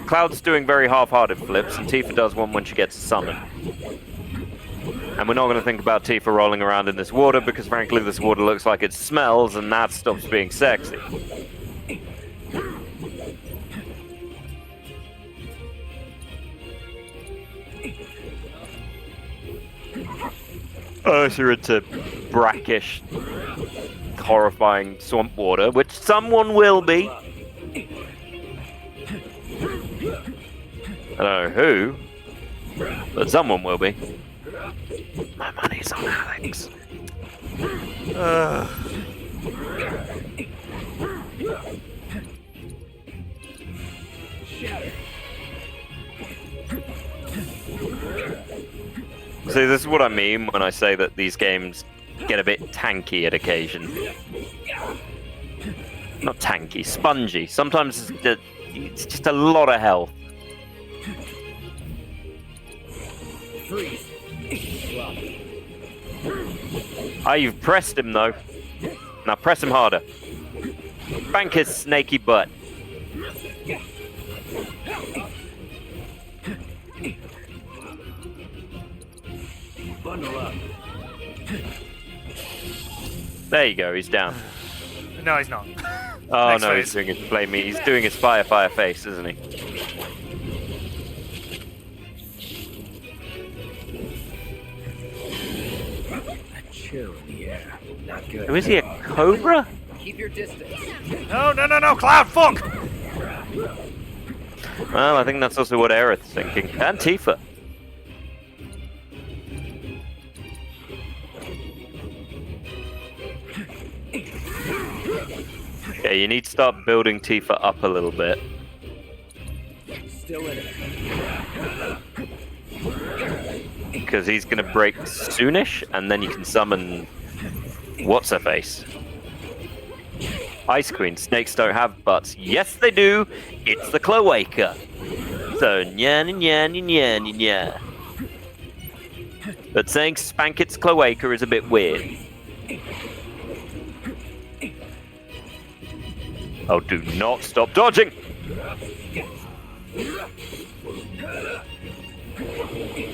Cloud's doing very half-hearted flips, and Tifa does one when she gets summoned. And we're not going to think about Tifa rolling around in this water, because frankly this water looks like it smells, and that stops being sexy. Unless you're into brackish, horrifying swamp water, which someone will be. I don't know who, but someone will be. My money's on Alex. See, this is what I mean when I say that these games get a bit tanky at occasion. Not tanky, spongy. Sometimes it's just a lot of health. Freeze. Ah, you've pressed him though. Now press him harder. Spank his snaky butt. Bundle up. There you go, he's down. No, he's not. Oh Next no, phase. he's doing his blame me. He's doing his fire face, isn't he? That chill in the air. Not good. Oh, is he a cobra? Keep your distance. No, Cloud, fuck! Well, I think that's also what Aerith's thinking. And Tifa. Yeah, you need to start building Tifa up a little bit. Still in it. Because he's going to break soonish, and then you can summon... What's-her-face? Ice Queen. Snakes don't have butts. Yes, they do! It's the Cloaca. So, nya. But saying spank its Cloaca is a bit weird. Oh, do not stop dodging!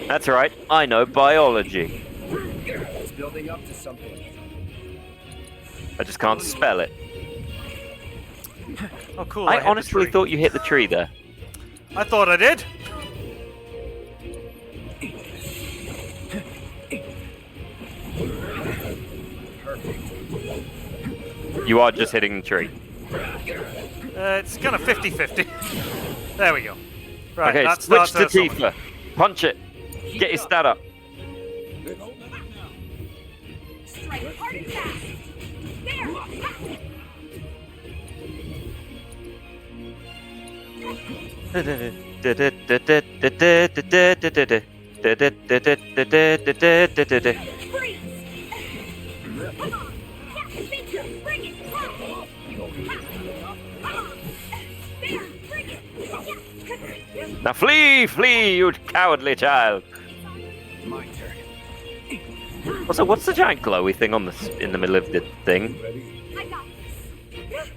That's right, I know biology. It's building up to something. I just can't spell it. Oh, cool. I honestly thought you hit the tree there. I thought I did. You are just hitting the tree. It's kind of 50-50. There we go. Right, Okay, that switch starts to her Tifa. Punch it. Get your stat up. Strike hard and fast. Now flee, you cowardly child. My turn. Also, what's the giant glowy thing on this in the middle of the thing? I got this.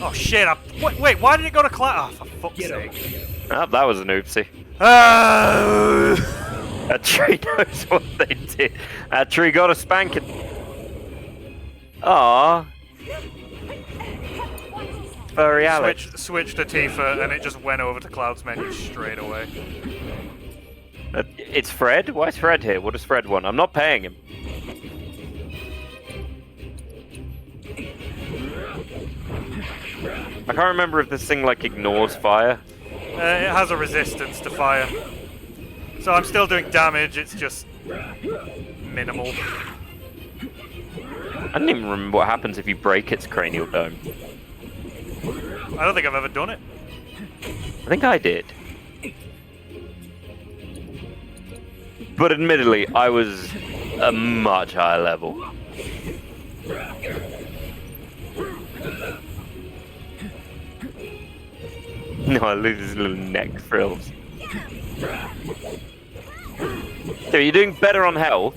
Oh shit! Wait, why did it go to Cloud? Oh, for fuck's sake! Oh, that was an oopsie. Uh, That tree knows what they did. That tree got a spanking. Aww. Furry Alex. switch to Tifa, and it just went over to Cloud's menu straight away. It's Fred? Why is Fred here? What does Fred want? I'm not paying him. I can't remember if this thing like ignores fire. It has a resistance to fire. So I'm still doing damage, it's just minimal. I don't even remember what happens if you break its cranial dome. I don't think I've ever done it. I think I did. But admittedly, I was a much higher level. No, I lose his little neck frills. So you're doing better on health.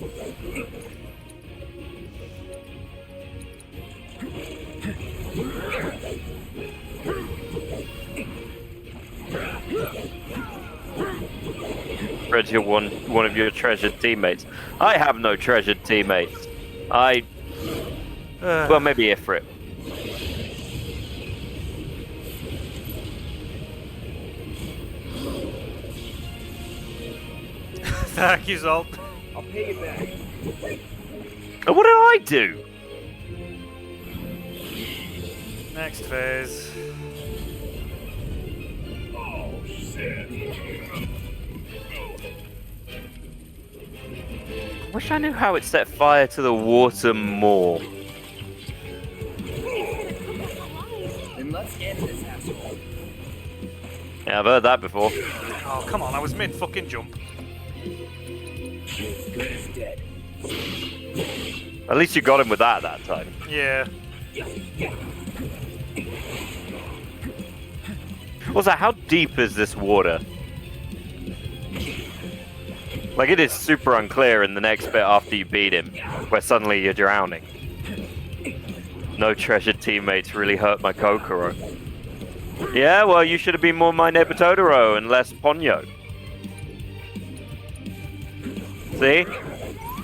Fred's your one of your treasured teammates. I have no treasured teammates. Well, maybe Ifrit. Thank you, Zolt. I'll pay you back. Oh, what did I do? Next phase. Oh, shit. I wish I knew how it set fire to the water more. Then let's end this asshole. Yeah, I've heard that before. Oh, come on, I was mid-fucking jump. Good as dead. At least you got him with that time. Yeah. Also, how deep is this water? Like, it is super unclear in the next bit after you beat him, where suddenly you're drowning. No treasured teammates really hurt my Kokoro. Yeah, well, you should have been more my neighbor Totoro and less Ponyo. See?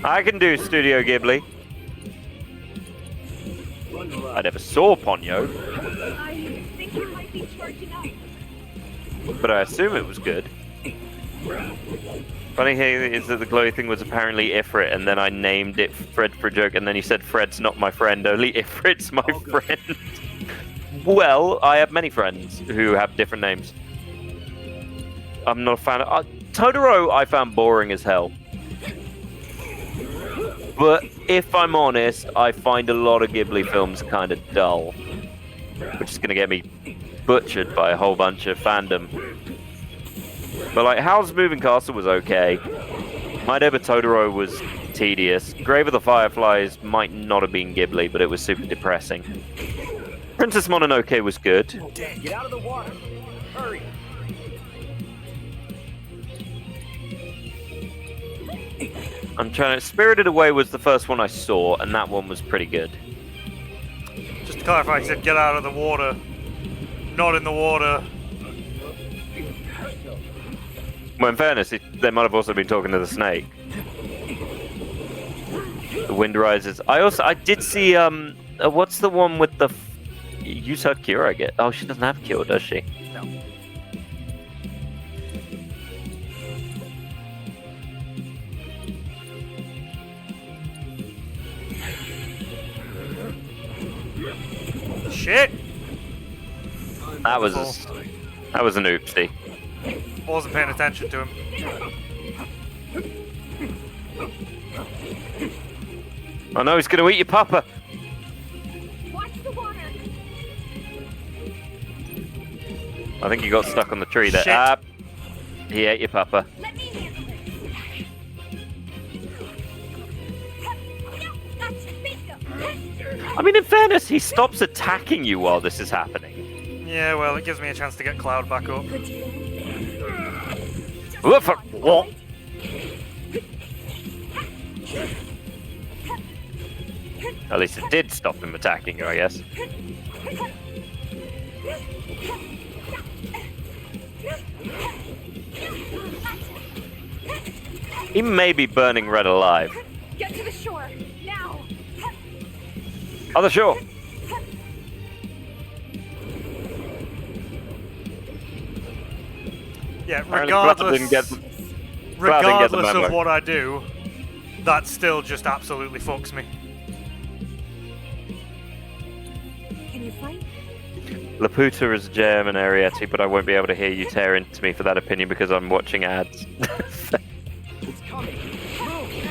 I can do Studio Ghibli. I never saw Ponyo, I think you might be charging up. but I assume it was good. Funny here is that the glowy thing was apparently Ifrit, and then I named it Fred for a joke, and then you said Fred's not my friend, only Ifrit's my friend. Well, I have many friends who have different names. I'm not a fan of... Totoro I found boring as hell. But if I'm honest, I find a lot of Ghibli films kind of dull. Which is going to get me butchered by a whole bunch of fandom. But like, Howl's Moving Castle was okay. My Neighbor Totoro was tedious. Grave of the Fireflies might not have been Ghibli, but it was super depressing. Princess Mononoke was good. Get out of the water. Hurry. I'm trying to... Spirited Away was the first one I saw, and that one was pretty good. Just to clarify, he said get out of the water. Not in the water. Well, in fairness, they might have also been talking to the snake. The Wind Rises. I did see, what's the one with the... Use her cure, I get. Oh, she doesn't have cure, does she? No. Shit! That was an oopsie. Wasn't paying attention to him. Oh no, he's gonna eat your papa! Watch the water. I think you got stuck on the tree there. Shit. He ate your papa. Let me handle it. No, that's bingo. I mean, in fairness, he stops attacking you while this is happening. Yeah, well, it gives me a chance to get Cloud back up. What? At least it did stop him attacking you, I guess. He may be burning Red alive. Get to the shore now. On the shore. Yeah, Apparently regardless of what I do, that still just absolutely fucks me. Can you fight? Laputa is a German Arietti, but I won't be able to hear you tear into me for that opinion because I'm watching ads.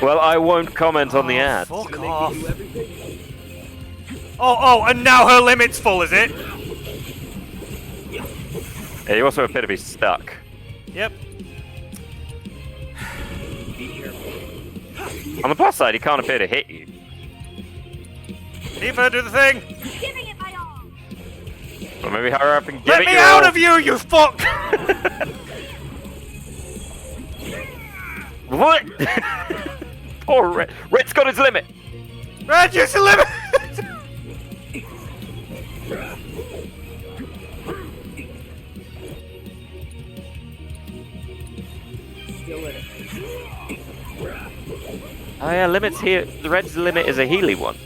Well, I won't comment on the ads. Fuck off. Oh, and now her limit's full, is it? Yeah, you also appear to be stuck. Yep. On the plus side, he can't appear to hit you. Leave her do the thing. Giving it my all. Or maybe hurry up and give Let it me your out all. of you fuck! What? Poor Red. Red's got his limit. Red, use the limit! Oh yeah, limit's here. The Red's limit is a Healy one.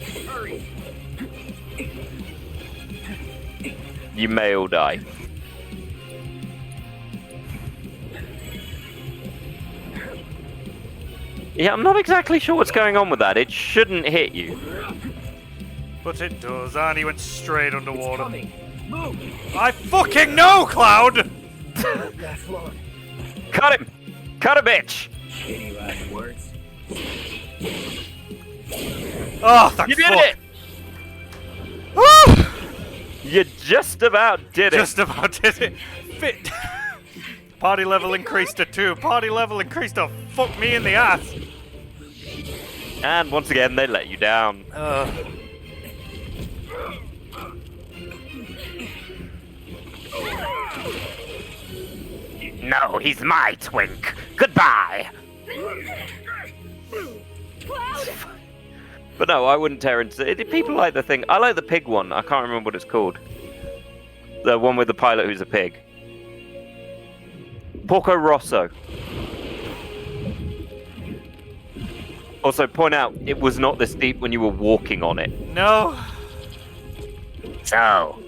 You may all die. Yeah, I'm not exactly sure what's going on with that. It shouldn't hit you. But it does, and he went straight underwater. I fucking know, Cloud! Cut him! Cut a bitch! Oh, thank You did fuck. it! Woo! You just about did it. Just about did it. Fit. Party level increased to 2. Party level increased to fuck me in the ass. And once again, they let you down. No, he's my twink. Goodbye. Cloud! But no, I wouldn't tear into it. People like the thing. I like the pig one. I can't remember what it's called. The one with the pilot who's a pig. Porco Rosso. Also, point out, it was not this deep when you were walking on it. No. So,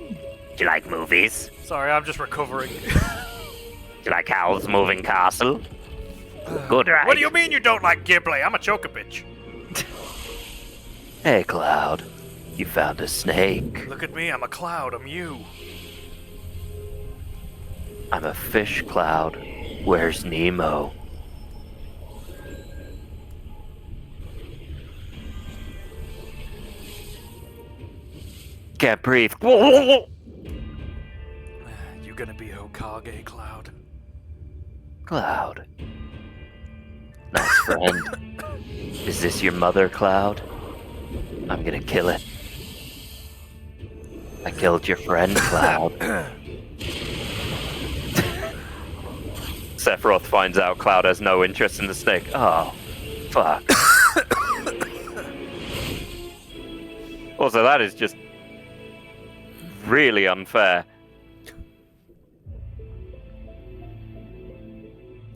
do you like movies? Sorry, I'm just recovering. Do you like Howl's Moving Castle? Good, right? What do you mean you don't like Ghibli? I'm a chocobitch. Hey, Cloud. You found a snake. Look at me, I'm a cloud, I'm you. I'm a fish, Cloud. Where's Nemo? Can't breathe. You gonna be Hokage, Cloud? Cloud. Nice friend. Is this your mother, Cloud? I'm gonna kill it. I killed your friend, Cloud. Sephiroth finds out Cloud has no interest in the snake. Oh, fuck. Also, that is just really unfair.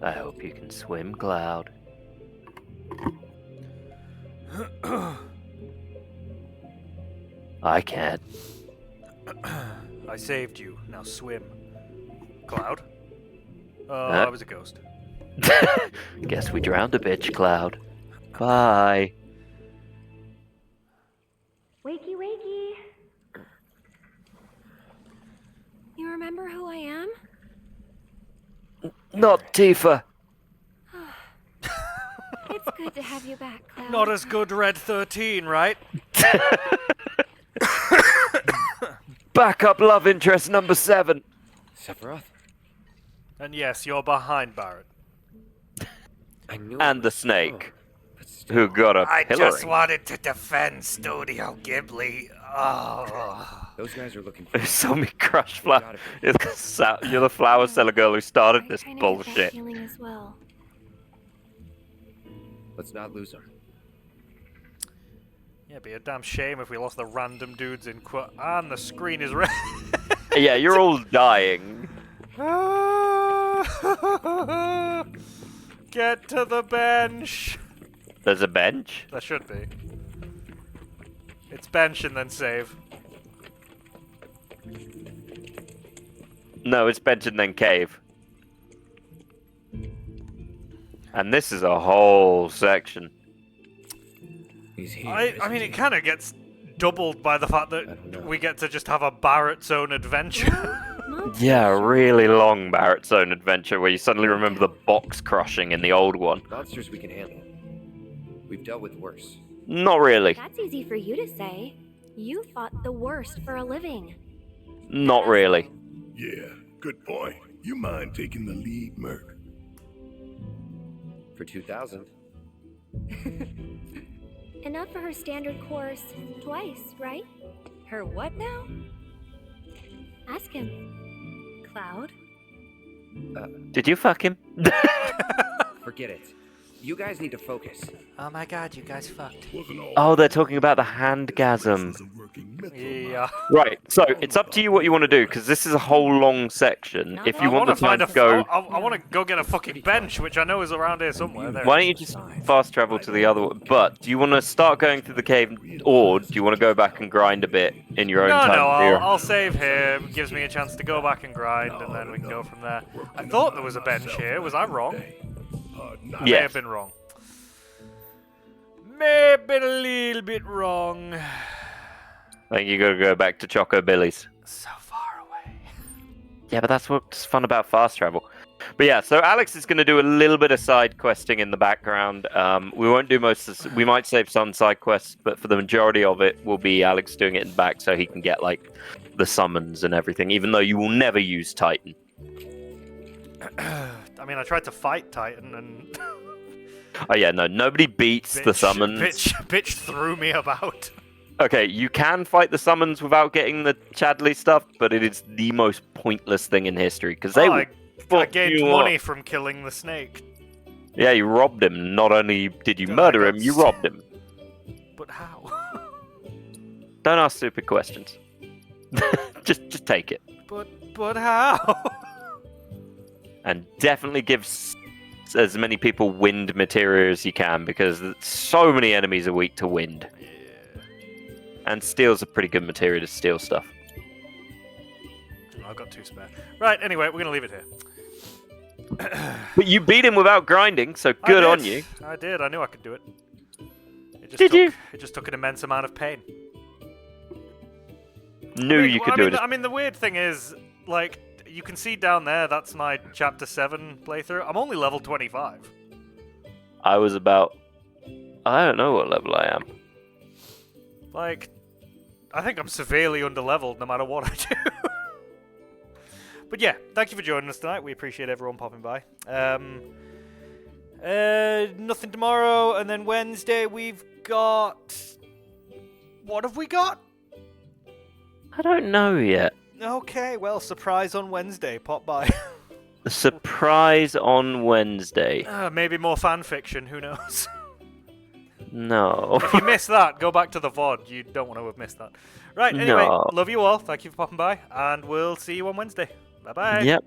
I hope you can swim, Cloud. I can't. I saved you. Now swim. Cloud? Oh, Huh? I was a ghost. Guess we drowned a bitch, Cloud. Bye. Wakey, wakey. You remember who I am? Not Tifa. It's good to have you back, Cloud. Not as good Red 13, right? Backup love interest number 7. Sephiroth? And yes, you're behind Barrett. I knew And the snake, who got a I pillory. just wanted to defend Studio Ghibli. Oh. Those guys are looking for Who saw me crush flower? You're the flower seller girl who started this Trying to get that bullshit. feeling as well. Let's not lose her. Yeah, it'd be a damn shame if we lost the random dudes in and the screen is red. Yeah, you're all dying. Get to the bench. There's a bench? There should be. It's bench and then save. No, it's bench and then cave. And this is a whole section. He's here. I mean, it kind of gets doubled by the fact that we get to just have a Barrett's own adventure. Yeah, a really long Barrett's own adventure where you suddenly remember the box crushing in the old one. Monsters we can handle. We've dealt with worse. Not really. That's easy for you to say. You fought the worst for a living. Not really. Yeah, good point. You mind taking the lead, Merc? For 2,000. Enough for her standard course twice, right? Her what now? Ask him. Cloud? Did you fuck him? Forget it. You guys need to focus. Oh my god, you guys fucked. Oh, they're talking about the handgasm. Yeah. Right, so it's up to you what you want to do, because this is a whole long section. If you want the time to go... I want to go get a fucking bench, which I know is around here somewhere. There. Why don't you just fast travel to the other one? But do you want to start going through the cave, or do you want to go back and grind a bit in your own time? No, I'll save him. Gives me a chance to go back and grind, and then we can go from there. I thought there was a bench here. Was I wrong? I may have been wrong. May have been a little bit wrong. I think you got to go back to Choco Billy's. So far away. Yeah, but that's what's fun about fast travel. But yeah, so Alex is going to do a little bit of side questing in the background. We won't do most of this. We might save some side quests, but for the majority of it will be Alex doing it in the back so he can get like the summons and everything, even though you will never use Titan. I mean, I tried to fight Titan and... Oh yeah, no, nobody beats the summons. Bitch threw me about. Okay, you can fight the summons without getting the Chadley stuff, but it is the most pointless thing in history, because they will I gained money from killing the snake. Yeah, you robbed him. Not only did you murder him, you robbed him. But how? Don't ask stupid questions. just take it. But how? And definitely give as many people wind material as you can, because so many enemies are weak to wind. Yeah. And steel's a pretty good material to steal stuff. I've got 2 spare. Right, anyway, we're going to leave it here. But you beat him without grinding, so good on you. I did. I knew I could do it. It just took an immense amount of pain. You could do it. I mean, the weird thing is, like, you can see down there, that's my Chapter 7 playthrough. I'm only level 25. I was about... I don't know what level I am. Like, I think I'm severely underleveled no matter what I do. But yeah, thank you for joining us tonight. We appreciate everyone popping by. Nothing tomorrow, and then Wednesday we've got... What have we got? I don't know yet. Okay, well, surprise on Wednesday. Pop by. Surprise on Wednesday. Maybe more fan fiction. Who knows? No. If you missed that, go back to the VOD. You don't want to have missed that. Right, anyway, love you all. Thank you for popping by, and we'll see you on Wednesday. Bye-bye. Yep.